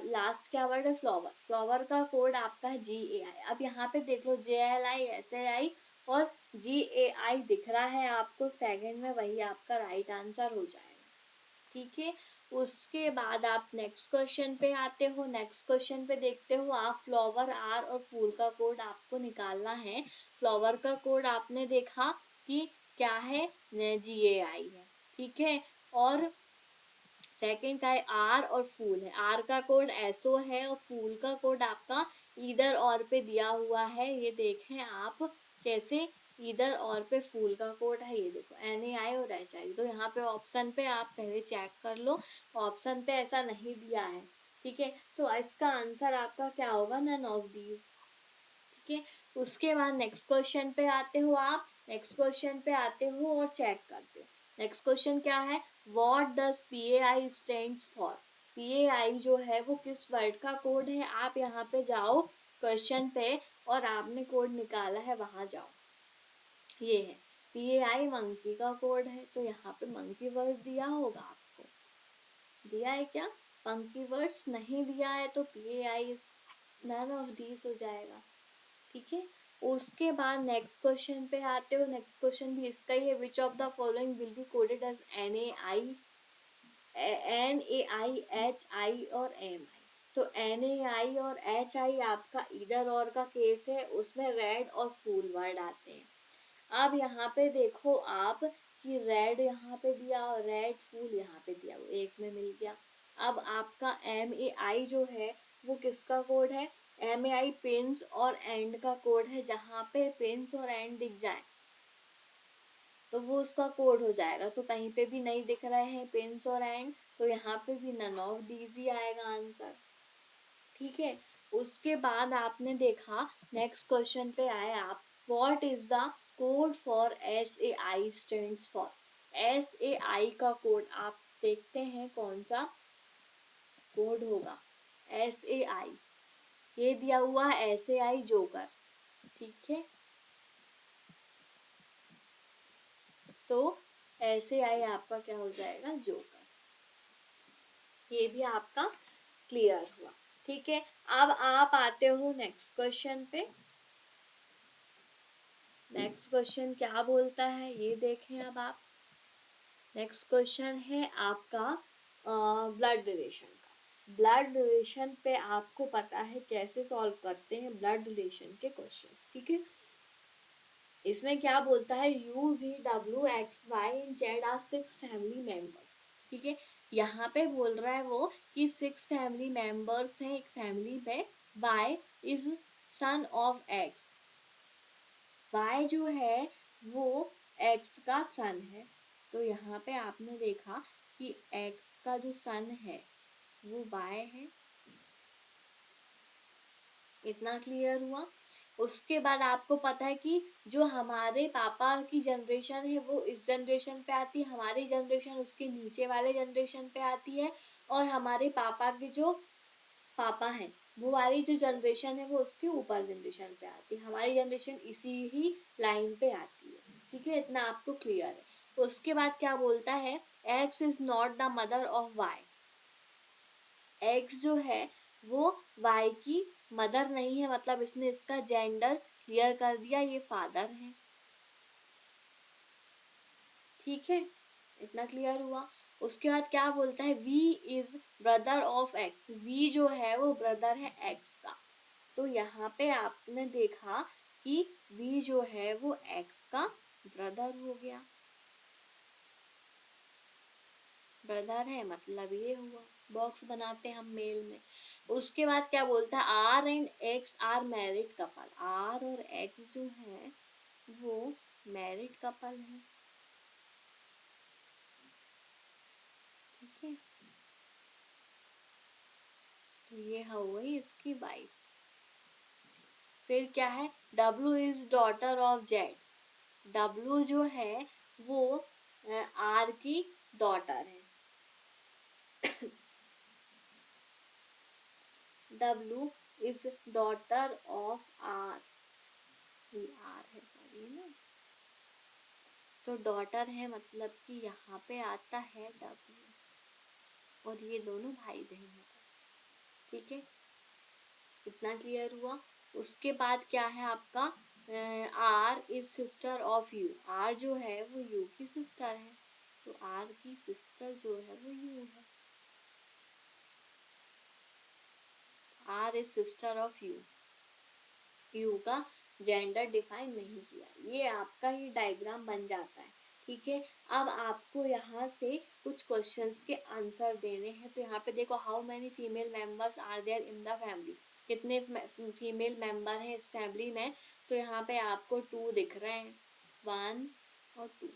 लास्ट क्या वर्ड है? फ्लॉवर। फ्लॉवर का कोड आपका है GAI। अब यहाँ पे देख लो, JLI, SAI और GAI दिख रहा है आपको सेकंड में, वही आपका राइट आंसर हो जाएगा। ठीक है, उसके बाद आप नेक्स्ट क्वेश्चन पे आते हो। नेक्स्ट क्वेश्चन पे देखते हो आप, फ्लावर R और फूल का कोड आपको निकालना है। फ्लावर का कोड आपने देखा कि क्या है? GAI है। ठीक है, और सेकंड का है R और फूल है। R का कोड SO है और फूल का कोड आपका इधर और पे दिया हुआ है। ये देखें आप कैसे इधर और पे फूल का कोड है, ये देखो NAI और HI। तो यहाँ पे ऑप्शन पे आप पहले चेक कर लो, ऑप्शन पे ऐसा नहीं दिया है। ठीक है, तो इसका आंसर आपका क्या होगा? None of these. ठीक है, उसके बाद नेक्स्ट क्वेश्चन पे आते हो आप। नेक्स्ट क्वेश्चन पे आते हो और चेक करते हो। नेक्स्ट क्वेश्चन क्या है? What does PAI stands for. PAI जो है वो किस वर्ड का कोड है? आप यहाँ पे जाओ क्वेश्चन पे और आपने कोड निकाला है, वहां जाओ। ये है PAI मंकी का कोड है, तो यहाँ पे मंकी वर्ड दिया होगा आपको। दिया है क्या? मंकी वर्ड्स नहीं दिया है, तो PAI नन ऑफ दीज हो जाएगा। ठीक है, उसके बाद नेक्स्ट क्वेश्चन पे आते हो। नेक्स्ट क्वेश्चन भी इसका ही है, which of the following will be coded as NAI, HI और MI। तो NAI और HI आपका इधर और का केस है, उसमें रेड और फूल वर्ड आते हैं। अब यहाँ पे देखो आप कि रेड यहाँ पे दिया और रेड फूल यहाँ पे दिया, वो एक में मिल गया। अब आपका MAI जो है वो किसका कोड है? MAI पिंस और एंड का कोड है। जहाँ पे पिंस और एंड दिख जाए तो वो उसका कोड हो जाएगा। तो कहीं पे भी नहीं दिख रहे हैं पिंस और एंड, तो यहाँ पे भी नन ऑफ दीज ही आएगा आंसर। ठीक है, उसके बाद आपने देखा नेक्स्ट क्वेश्चन पे आए आप, what is the code for SAI stands for. SAI का कोड आप देखते हैं कौन सा कोड होगा? SAI, ये दिया हुआ है SAI जोकर। ठीक है, तो SAI आपका क्या हो जाएगा? जोकर। ये भी आपका क्लियर हुआ। ठीक है, अब आप आते हो नेक्स्ट क्वेश्चन पे। नेक्स्ट क्वेश्चन क्या बोलता है ये देखें अब आप। नेक्स्ट क्वेश्चन है आपका ब्लड रिलेशन का। ब्लड रिलेशन पे आपको पता है कैसे सॉल्व करते हैं ब्लड रिलेशन के क्वेश्चंस। ठीक है, इसमें क्या बोलता है? UVWXY are 6 family members. ठीक है, यहाँ पे बोल रहा है वो कि 6 फैमिली मेंबर्स हैं एक फैमिली में। Y is son of X। Y जो है वो X का सन है। तो यहाँ पे आपने देखा कि X का जो सन है वो Y है। इतना क्लियर हुआ। उसके बाद आपको पता है कि जो हमारे पापा की जनरेशन है वो इस जनरेशन पे आती है, हमारी जनरेशन उसके नीचे वाले जनरेशन पे आती है, और हमारे पापा के जो पापा हैं वो वाली जो जनरेशन है वो उसके ऊपर जनरेशन पे आती है। हमारी जनरेशन इसी ही लाइन पे आती है। ठीक है, इतना आपको क्लियर है। उसके बाद क्या बोलता है? X is not the mother of Y। X जो है वो वाई की मदर नहीं है, मतलब इसने इसका जेंडर क्लियर कर दिया, ये फादर है। ठीक है, इतना क्लियर हुआ। उसके बाद क्या बोलता है? V is brother of X. V जो है वो ब्रदर है एक्स का। तो यहाँ पे आपने देखा कि V जो है वो X का ब्रदर हो गया। ब्रदर है मतलब ये हुआ, बॉक्स बनाते हम मेल में। उसके बाद क्या बोलता है, R and X are married couple. R और एक्स जो है वो मैरिड कपल है, ठीक है। तो ये हो गई इसकी वाइफ। फिर क्या है, W is daughter of Z. W जो है वो आर की डॉटर है। W is daughter of R, ये आर है सॉरी ना, तो डॉटर है मतलब कि यहाँ पे आता है डब्लू, और ये दोनों भाई बहन होता है, ठीक है। इतना क्लियर हुआ। उसके बाद क्या है आपका, R is sister of U. R जो है वो यू की सिस्टर है, तो आर की सिस्टर जो है वो यू है। R is sister of U. U का जेंडर डिफाइन नहीं किया, ये आपका ही डायग्राम बन जाता है, ठीक है। अब आपको यहाँ से कुछ क्वेश्चंस के आंसर देने हैं। तो यहाँ पे देखो, how many female members are there in the family. कितने फीमेल मेंबर हैं इस फैमिली में, तो यहाँ पे आपको 2 दिख रहे हैं, 1 और 2,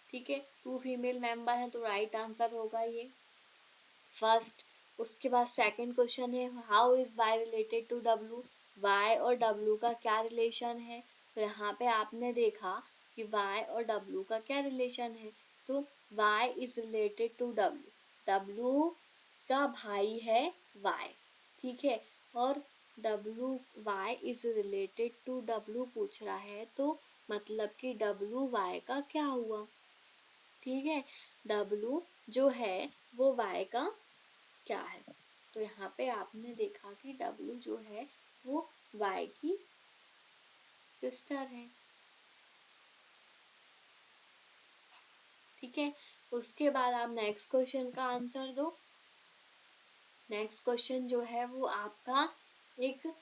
ठीक है। 2 फीमेल मेंबर हैं, तो राइट आंसर होगा ये फर्स्ट। उसके बाद सेकंड क्वेश्चन है, how is Y related to W. Y और डब्लू का क्या रिलेशन है, तो यहाँ पे आपने देखा कि वाई और डब्लू का क्या रिलेशन है, तो Y is related to W. W का भाई है वाई, ठीक है। और W Y is related to W पूछ रहा है, तो मतलब कि डब्लू वाई का क्या हुआ, ठीक है। डब्लू जो है वो वाई का क्या है, तो यहाँ पे आपने देखा कि डब्लू जो है वो वाई की सिस्टर है, ठीक है। उसके बाद आप नेक्स्ट क्वेश्चन का आंसर दो। नेक्स्ट क्वेश्चन जो है वो आपका एक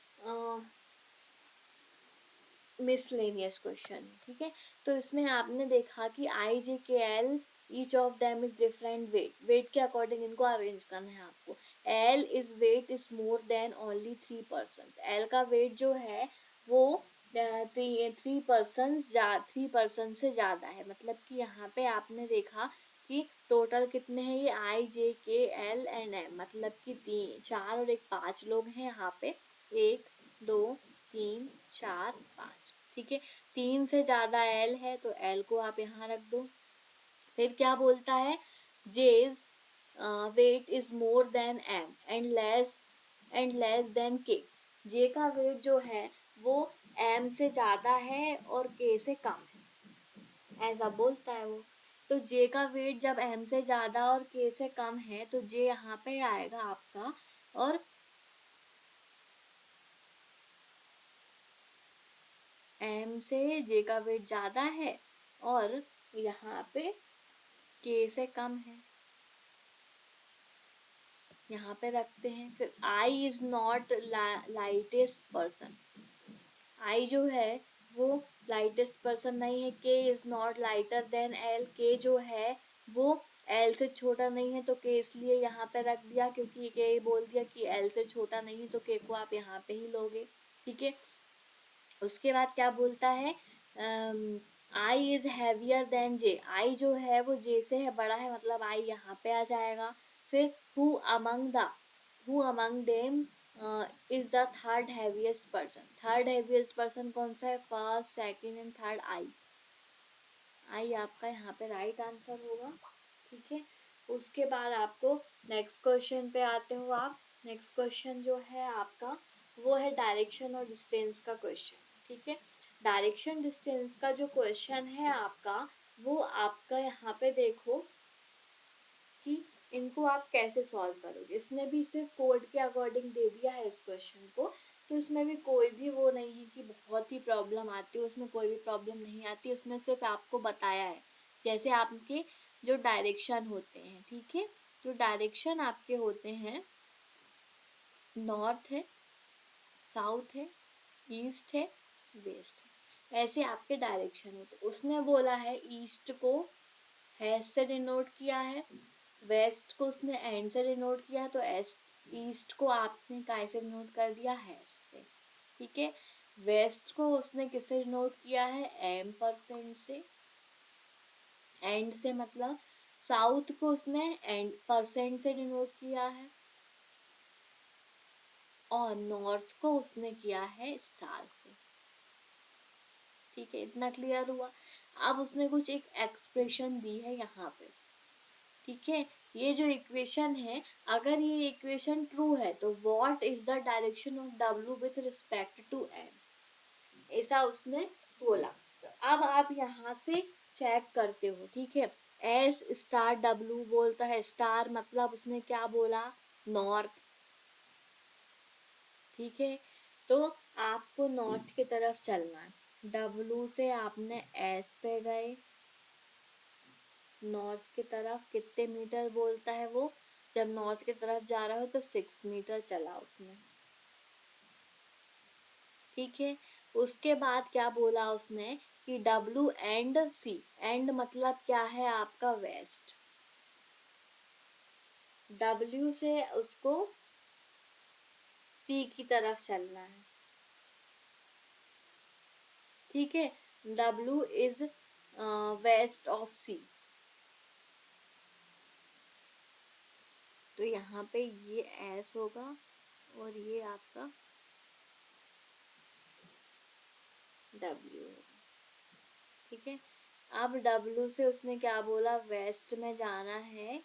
मिसलेनियस क्वेश्चन, ठीक है। तो इसमें आपने देखा कि I J K L each of them is different weight. Weight के अकॉर्डिंग इनको अरेंज करना है आपको। L is weight is more than only 3%। L का वेट जो है वो 3% से ज़्यादा है, मतलब कि यहाँ पे आपने देखा कि टोटल कितने हैं ये, आई J K L and M, मतलब कि 4 और 1 5 लोग हैं यहाँ पे, 1 2 3 4 5, ठीक है। 3 से ज्यादा एल है तो एल को आप यहाँ रख दो। फिर क्या बोलता है, J's weight is more than M and less than K. J का वेट जो है वो एम से ज्यादा है और के से कम है, ऐसा बोलता है वो। तो जे का वेट जब एम से ज्यादा और के से कम है तो जे यहाँ पे आएगा आपका, और एम से जे का वेट ज़्यादा है और यहाँ पे के से कम है, यहाँ पे रखते हैं। फिर I is not lightest person. आई जो है वो लाइटेस्ट पर्सन नहीं है। के is not lighter than L. के जो है वो एल से छोटा नहीं है, तो के इसलिए यहाँ पे रख दिया क्योंकि के बोल दिया कि एल से छोटा नहीं है, तो के को आप यहाँ पे ही लोगे, ठीक है। उसके बाद क्या बोलता है, आई इज हैवियर देन जे। आई जो है वो जे से है बड़ा है, मतलब आई यहाँ पे आ जाएगा। फिर who among them is the third heaviest person. Third heaviest person कौन सा है, फर्स्ट सेकंड एंड थर्ड आई। आई आपका यहाँ पे राइट आंसर होगा, ठीक है। उसके बाद आपको नेक्स्ट क्वेश्चन पे आते हो आप। नेक्स्ट क्वेश्चन जो है आपका वो है डायरेक्शन और डिस्टेंस का क्वेश्चन, ठीक है। डायरेक्शन डिस्टेंस का जो क्वेश्चन है आपका, वो आपका यहाँ पे देखो कि इनको आप कैसे सॉल्व करोगे। इसने भी सिर्फ कोड के अकॉर्डिंग दे दिया है इस क्वेश्चन को, तो इसमें भी कोई भी वो नहीं है कि बहुत ही प्रॉब्लम आती है, उसमें कोई भी प्रॉब्लम नहीं आती। उसमें सिर्फ आपको बताया है जैसे आपके जो डायरेक्शन होते हैं, ठीक है। जो डायरेक्शन आपके होते हैं, नॉर्थ है, साउथ है, ईस्ट है, वेस्ट है। ऐसे आपके डायरेक्शन होते। उसने बोला है ईस्ट को हैश से डिनोट किया है, वेस्ट को उसने एंड से डिनोट किया, तो ईस्ट को आपने काय से डिनोट कर दिया, हैश से। ठीक है, वेस्ट को उसने किससे डिनोट किया है, m% से, एंड से मतलब साउथ को उसने एंड परसेंट से डिनोट किया है, और नॉर्थ को उसने किया है स्टार से। ठीक है, इतना क्लियर हुआ। अब उसने कुछ एक एक्सप्रेशन दी है यहाँ पे। ठीक है, ये जो इक्वेशन है, अगर ये इक्वेशन ट्रू है तो what is the direction of W with respect to M, ऐसा उसने बोला। तो अब आप यहाँ से चेक करते हो। ठीक है, S स्टार W बोलता है, स्टार मतलब उसने क्या बोला, नॉर्थ। ठीक है, तो आपको नॉर्थ की तरफ चलना है। W से आपने S पे गए, नॉर्थ की तरफ कितने मीटर बोलता है वो, जब नॉर्थ की तरफ जा रहा हो तो 6 मीटर चला उसने। ठीक है, उसके बाद क्या बोला उसने कि W एंड C, एंड मतलब क्या है आपका वेस्ट, W से उसको C की तरफ चलना है। ठीक है, W is west of C, तो यहाँ पे ये S होगा और ये आपका W होगा। ठीक है, अब W से उसने क्या बोला, वेस्ट में जाना है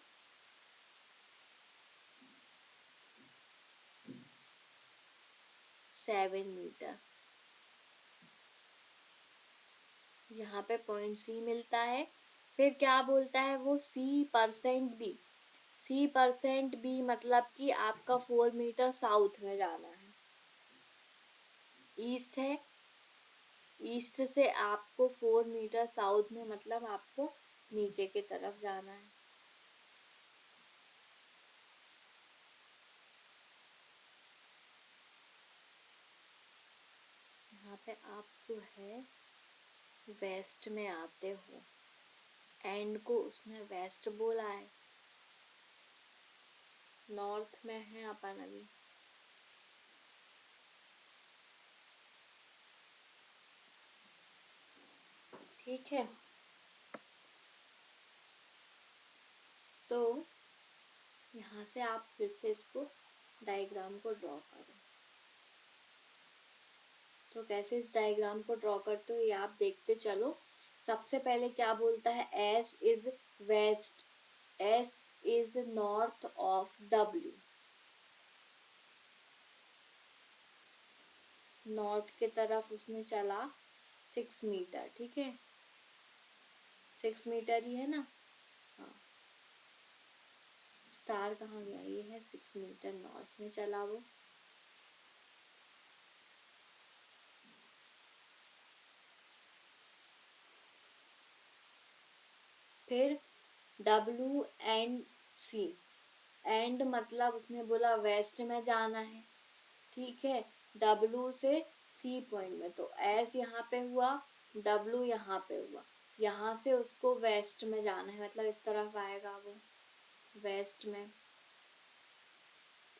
7 मीटर। यहाँ पे पॉइंट C मिलता है। फिर क्या बोलता है वो, C%B मतलब कि आपका 4 मीटर साउथ में जाना है। ईस्ट है, ईस्ट से आपको 4 मीटर साउथ में मतलब आपको नीचे की तरफ जाना है। यहाँ पे आप जो है वेस्ट में आते हो, एंड को उसने वेस्ट बोला है, नॉर्थ में है अपन अभी। ठीक है, तो यहाँ से आप फिर से इसको डायग्राम को ड्रॉ करो। तो कैसे इस डायग्राम को ड्रॉ करते हो ये आप देखते चलो। सबसे पहले क्या बोलता है, S is west, S is north of W, north की तरफ उसने चला 6 मीटर। ठीक है, 6 मीटर ही है ना, हाँ। स्टार कहाँ गया, ये है 6 मीटर नॉर्थ में चला वो। फिर W एंड C, एंड मतलब उसने बोला वेस्ट में जाना है। ठीक है, W से C पॉइंट में, तो S यहाँ पे हुआ, W यहाँ पे हुआ, यहाँ से उसको वेस्ट में जाना है, मतलब इस तरफ आएगा वो वेस्ट में।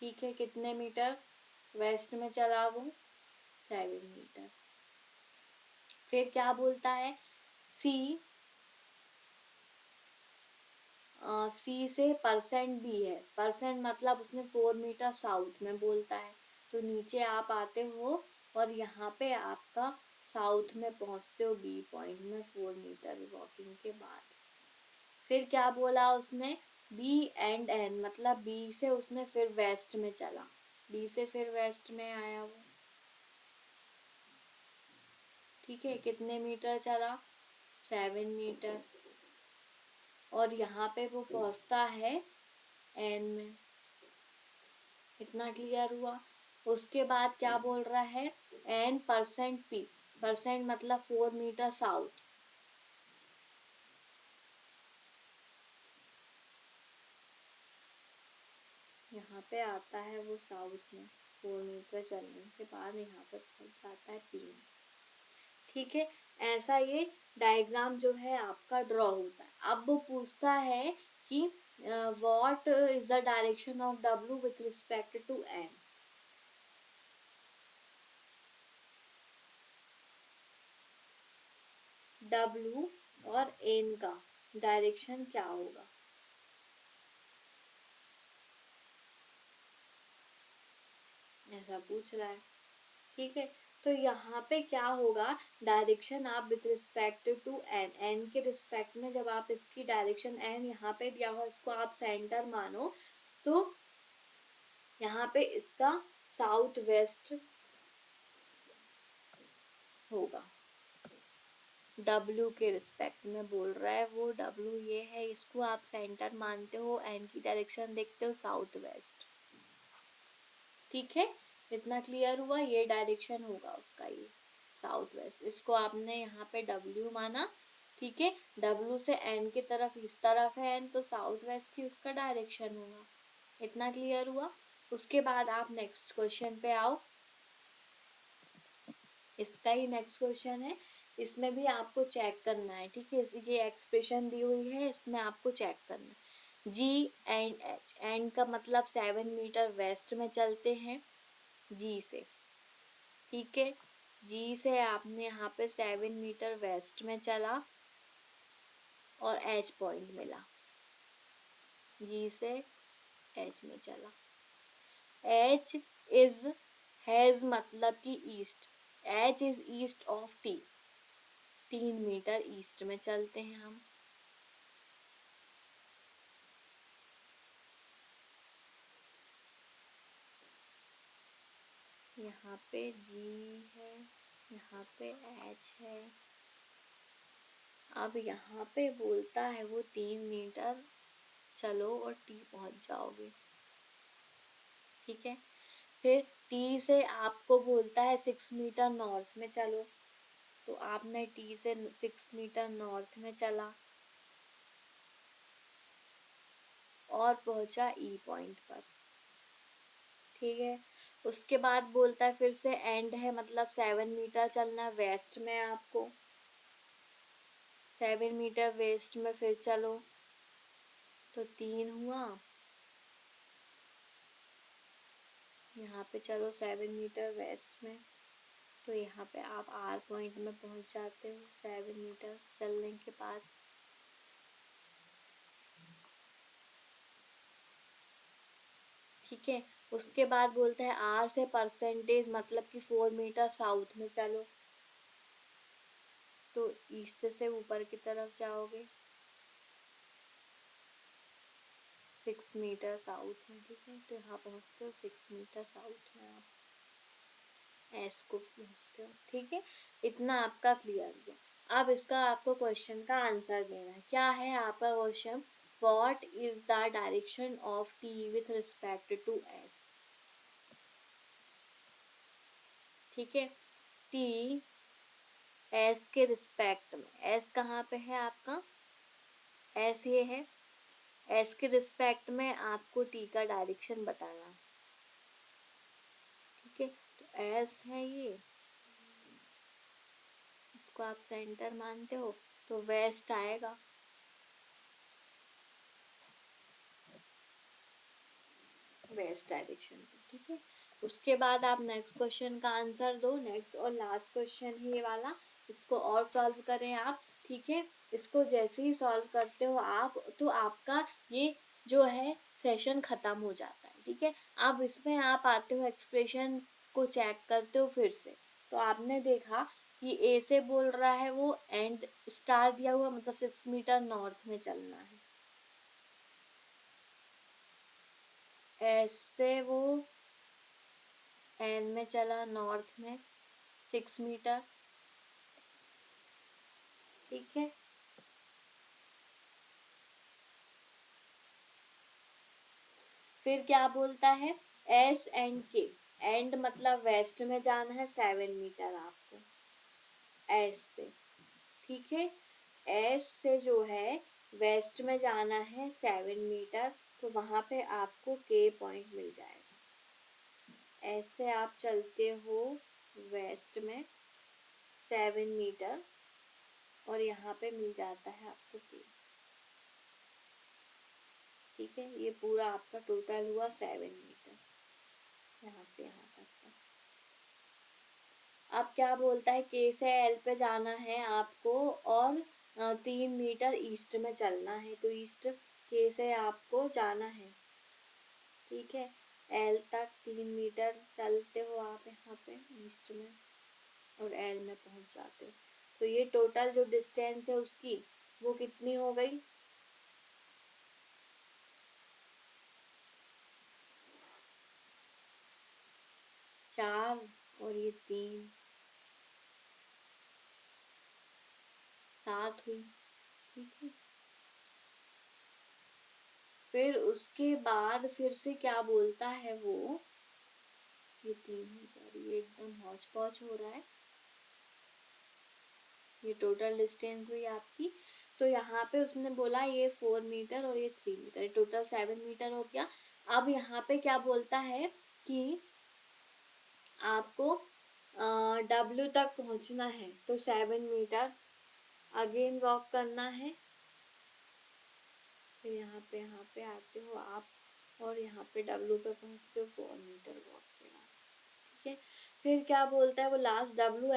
ठीक है, कितने मीटर वेस्ट में चला वो, 7 मीटर। फिर क्या बोलता है, C, C से %B है, परसेंट मतलब उसने 4 मीटर साउथ में बोलता है, तो नीचे आप आते हो और यहाँ पे आपका साउथ में पहुँचते हो B पॉइंट में 4 मीटर वॉकिंग के बाद। फिर क्या बोला उसने, B एंड N मतलब B से उसने फिर वेस्ट में चला, B से फिर वेस्ट में आया वो। ठीक है, कितने मीटर चला, 7 मीटर, और यहाँ पे वो पहुँचता है N में। इतना क्लियर हुआ। उसके बाद क्या बोल रहा है, N%P, परसेंट मतलब 4 मीटर साउथ, यहाँ पे आता है वो साउथ में, 4 मीटर चलने के बाद यहाँ पे पहुँच जाता है P में। ठीक है, ऐसा ये डायग्राम जो है आपका ड्रॉ होता है। अब वो पूछता है कि what is the direction of W with respect to N। W और N का डायरेक्शन क्या होगा? ऐसा पूछ रहा है। ठीक है, तो यहाँ पे क्या होगा, डायरेक्शन आप with respect to N, N के रिस्पेक्ट में जब आप इसकी डायरेक्शन एन यहाँ पे दिया हो, इसको आप सेंटर मानो, तो यहाँ पे इसका साउथ वेस्ट होगा। W के रिस्पेक्ट में बोल रहा है वो, W ये है, इसको आप सेंटर मानते हो, एन की डायरेक्शन देखते हो साउथ वेस्ट। ठीक है, इतना क्लियर हुआ, ये डायरेक्शन होगा उसका, ये साउथ वेस्ट। इसको आपने यहाँ पे W माना। ठीक है, W से N की तरफ, इस तरफ है N, तो साउथ वेस्ट ही उसका डायरेक्शन होगा। इतना क्लियर हुआ। उसके बाद आप नेक्स्ट क्वेश्चन पे आओ। इसका ही नेक्स्ट क्वेश्चन है, इसमें भी आपको चेक करना है। ठीक है, ये एक्सप्रेशन दी हुई है, इसमें आपको चेक करना है। G एंड H, एंड का मतलब 7 मीटर वेस्ट में चलते हैं G से। ठीक है, जी से आपने यहाँ पे 7 मीटर वेस्ट में चला और एच पॉइंट मिला, जी से एच में चला। एच इज हैज मतलब कि east, H is east of T, 3 metre east में चलते हैं हम। यहाँ पे जी है, यहाँ पे एच है। अब यहाँ पे बोलता है वो 3 मीटर चलो और टी पहुंच जाओगे। ठीक है, फिर टी से आपको बोलता है 6 मीटर नॉर्थ में चलो, तो आपने टी से 6 मीटर नॉर्थ में चला और पहुंचा ई पॉइंट पर। ठीक है, उसके बाद बोलता है फिर से एंड है, मतलब 7 मीटर चलना वेस्ट में आपको, 7 मीटर वेस्ट में फिर चलो, तो 3 हुआ। यहाँ पे चलो 7 मीटर वेस्ट में, तो यहाँ पे आप आर पॉइंट में पहुंच जाते हो 7 मीटर चलने के बाद। ठीक है, उसके बाद बोलते हैं आर से परसेंटेज मतलब कि 4 मीटर साउथ में चलो, तो ईस्ट से ऊपर की तरफ जाओगे 6 मीटर साउथ में। ठीक है, तो यहाँ पहुँचते हो 6 मीटर साउथ में, आप एस को पहुँचते हो। ठीक है, इतना आपका क्लियर हुआ। अब इसका आपको क्वेश्चन का आंसर देना है। क्या है आपका question, what is the direction of T with respect to S. ठीक है, टी एस के रिस्पेक्ट में, एस कहाँ पे है आपका, एस ये है, एस के रिस्पेक्ट में आपको टी का डायरेक्शन बताना। ठीक है, तो एस है ये, इसको आप सेंटर मानते हो, तो वेस्ट आएगा। वेस्ट डायरेक्शन पे। ठीक है, उसके बाद आप नेक्स्ट क्वेश्चन का आंसर दो। नेक्स्ट और लास्ट क्वेश्चन है ये वाला, इसको और सॉल्व करें आप। ठीक है, इसको जैसे ही सॉल्व करते हो आप, तो आपका ये जो है सेशन खत्म हो जाता है। ठीक है, अब इसमें आप आते हो एक्सप्रेशन को चेक करते हो फिर से, तो आपने देखा कि ए से बोल रहा है वो एंड स्टार दिया हुआ, मतलब 6 मीटर नॉर्थ में चलना है। ऐसे वो एन में चला नॉर्थ में 6 मीटर। ठीक है, फिर क्या बोलता है, एस एंड के, एंड मतलब वेस्ट में जाना है 7 मीटर आपको एस से। ठीक है, एस से जो है वेस्ट में जाना है 7 मीटर, तो वहां पे आपको के पॉइंट मिल जाएगा। एस से आप चलते हो वेस्ट में 7 मीटर और यहाँ पे मिल जाता है आपको K। ठीक है, ये पूरा आपका टोटल हुआ 7 मीटर यहाँ से यहाँ तक का। अब क्या बोलता है, के से एल पे जाना है आपको और 3 मीटर ईस्ट में चलना है, तो ईस्ट के से आपको जाना है। ठीक है, एल तक 3 मीटर चलते हो आप यहाँ पे ईस्ट में और एल में पहुंच जाते हो। तो ये टोटल जो डिस्टेंस है उसकी वो कितनी हो गई, 4 और ये 3, 7 हुई। ठीक है, फिर उसके बाद फिर से क्या बोलता है वो, ये 3 सॉरी ये एकदम हौच पौच हो रहा है। ये टोटल डिस्टेंस हुई आपकी, तो यहाँ पे उसने बोला ये 4 मीटर और ये 3 मीटर, टोटल 7 मीटर हो गया। अब यहाँ पे क्या बोलता है कि आपको W तक पहुँचना है, तो 7 मीटर अगेन वॉक करना है। फिर यहाँ पे आते हो आप और यहाँ पे W पे पहुँचते हो, 4 मीटर वॉक पे आप। ठीक है, फिर क्या बोलता है वो लास्ट M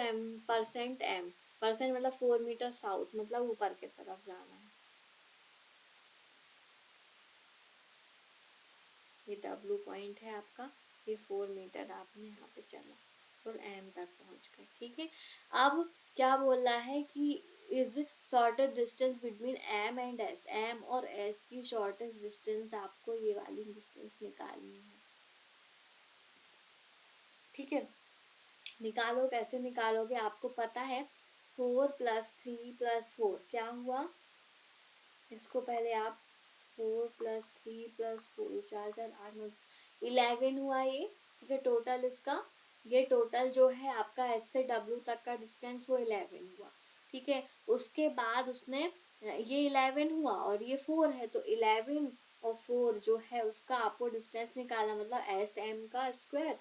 परसेंट मतलब 4 मीटर साउथ, मतलब ऊपर की तरफ जाना है। ये W पॉइंट है आपका, ये 4 मीटर आपने यहाँ पे चला और M तक पहुँच गए। ठीक है, अब क्या बोल रहा है कि is shortest distance between M and S, M और S की शॉर्टेस्ट डिस्टेंस आपको ये वाली डिस्टेंस निकालनी है। ठीक है, निकालो, कैसे निकालोगे, आपको पता है 4 + 3 + 4 क्या हुआ, इसको पहले आप 4 + 3 + 4 4 4 8 9 11 हुआ ये। ठीक है, टोटल इसका ये टोटल जो है आपका एफ से W तक का डिस्टेंस वो 11 हुआ। ठीक है, उसके बाद उसने ये 11 हुआ और ये 4 है, तो 11 और 4 जो है उसका आपको डिस्टेंस निकालना, मतलब SM का स्क्वायर।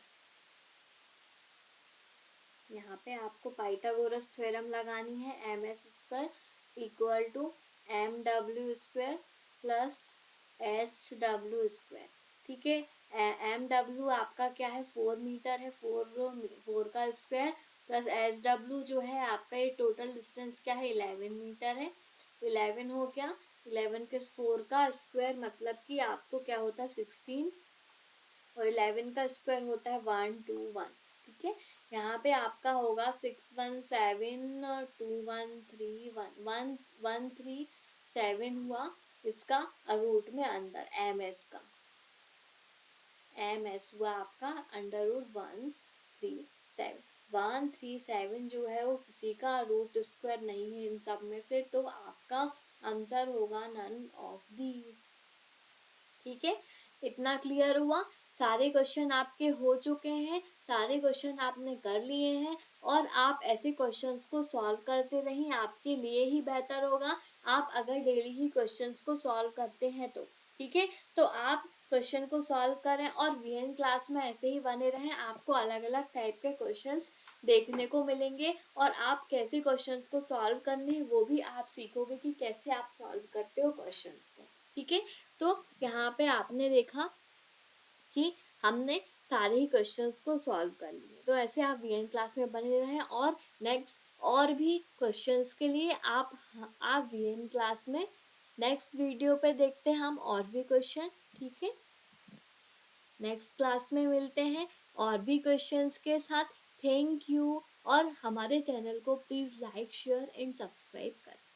यहाँ पे आपको पाइथागोरस थ्योरम लगानी है, MS² = MW² + SW²। ठीक है, MW आपका क्या है, 4 मीटर है, 4 का स्क्वायर प्लस SW जो है आपका ये टोटल डिस्टेंस क्या है, 11 मीटर है। 11 हो गया, 11 के 4 का स्क्वायर मतलब कि आपको क्या होता है 16 और 11 का स्क्वायर होता है 121। ठीक है, यहाँ पे आपका होगा 61721311137 हुआ इसका रूट में अंदर MS का, MS हुआ आपका √137। 137 जो है वो किसी का रूट स्क्वायर नहीं है इन सब में से, तो आपका आंसर होगा नन ऑफ दीज। ठीक है, इतना क्लियर हुआ, सारे क्वेश्चन आपके हो चुके हैं, सारे क्वेश्चन आपने कर लिए हैं और आप ऐसे क्वेश्चंस को सॉल्व करते रहिए, आपके लिए ही बेहतर होगा। आप अगर डेली ही क्वेश्चंस को सॉल्व करते हैं तो ठीक है, तो आप क्वेश्चन को सॉल्व करें और VN क्लास में ऐसे ही बने रहें, आपको अलग अलग टाइप के क्वेश्चंस देखने को मिलेंगे और आप कैसे क्वेश्चंस को सॉल्व करने हैं वो भी आप सीखोगे कि कैसे आप सॉल्व करते हो क्वेश्चंस को। ठीक है, तो यहाँ पे आपने देखा कि हमने सारे ही क्वेश्चंस को सॉल्व कर लिए, तो ऐसे आप VN क्लास में बने रहें और नेक्स्ट और भी क्वेश्चंस के लिए आप VN क्लास में नेक्स्ट वीडियो पे देखते हैं हम और भी क्वेश्चन। ठीक है, नेक्स्ट क्लास में मिलते हैं और भी क्वेश्चंस के साथ। थैंक यू, और हमारे चैनल को please like share and subscribe करें।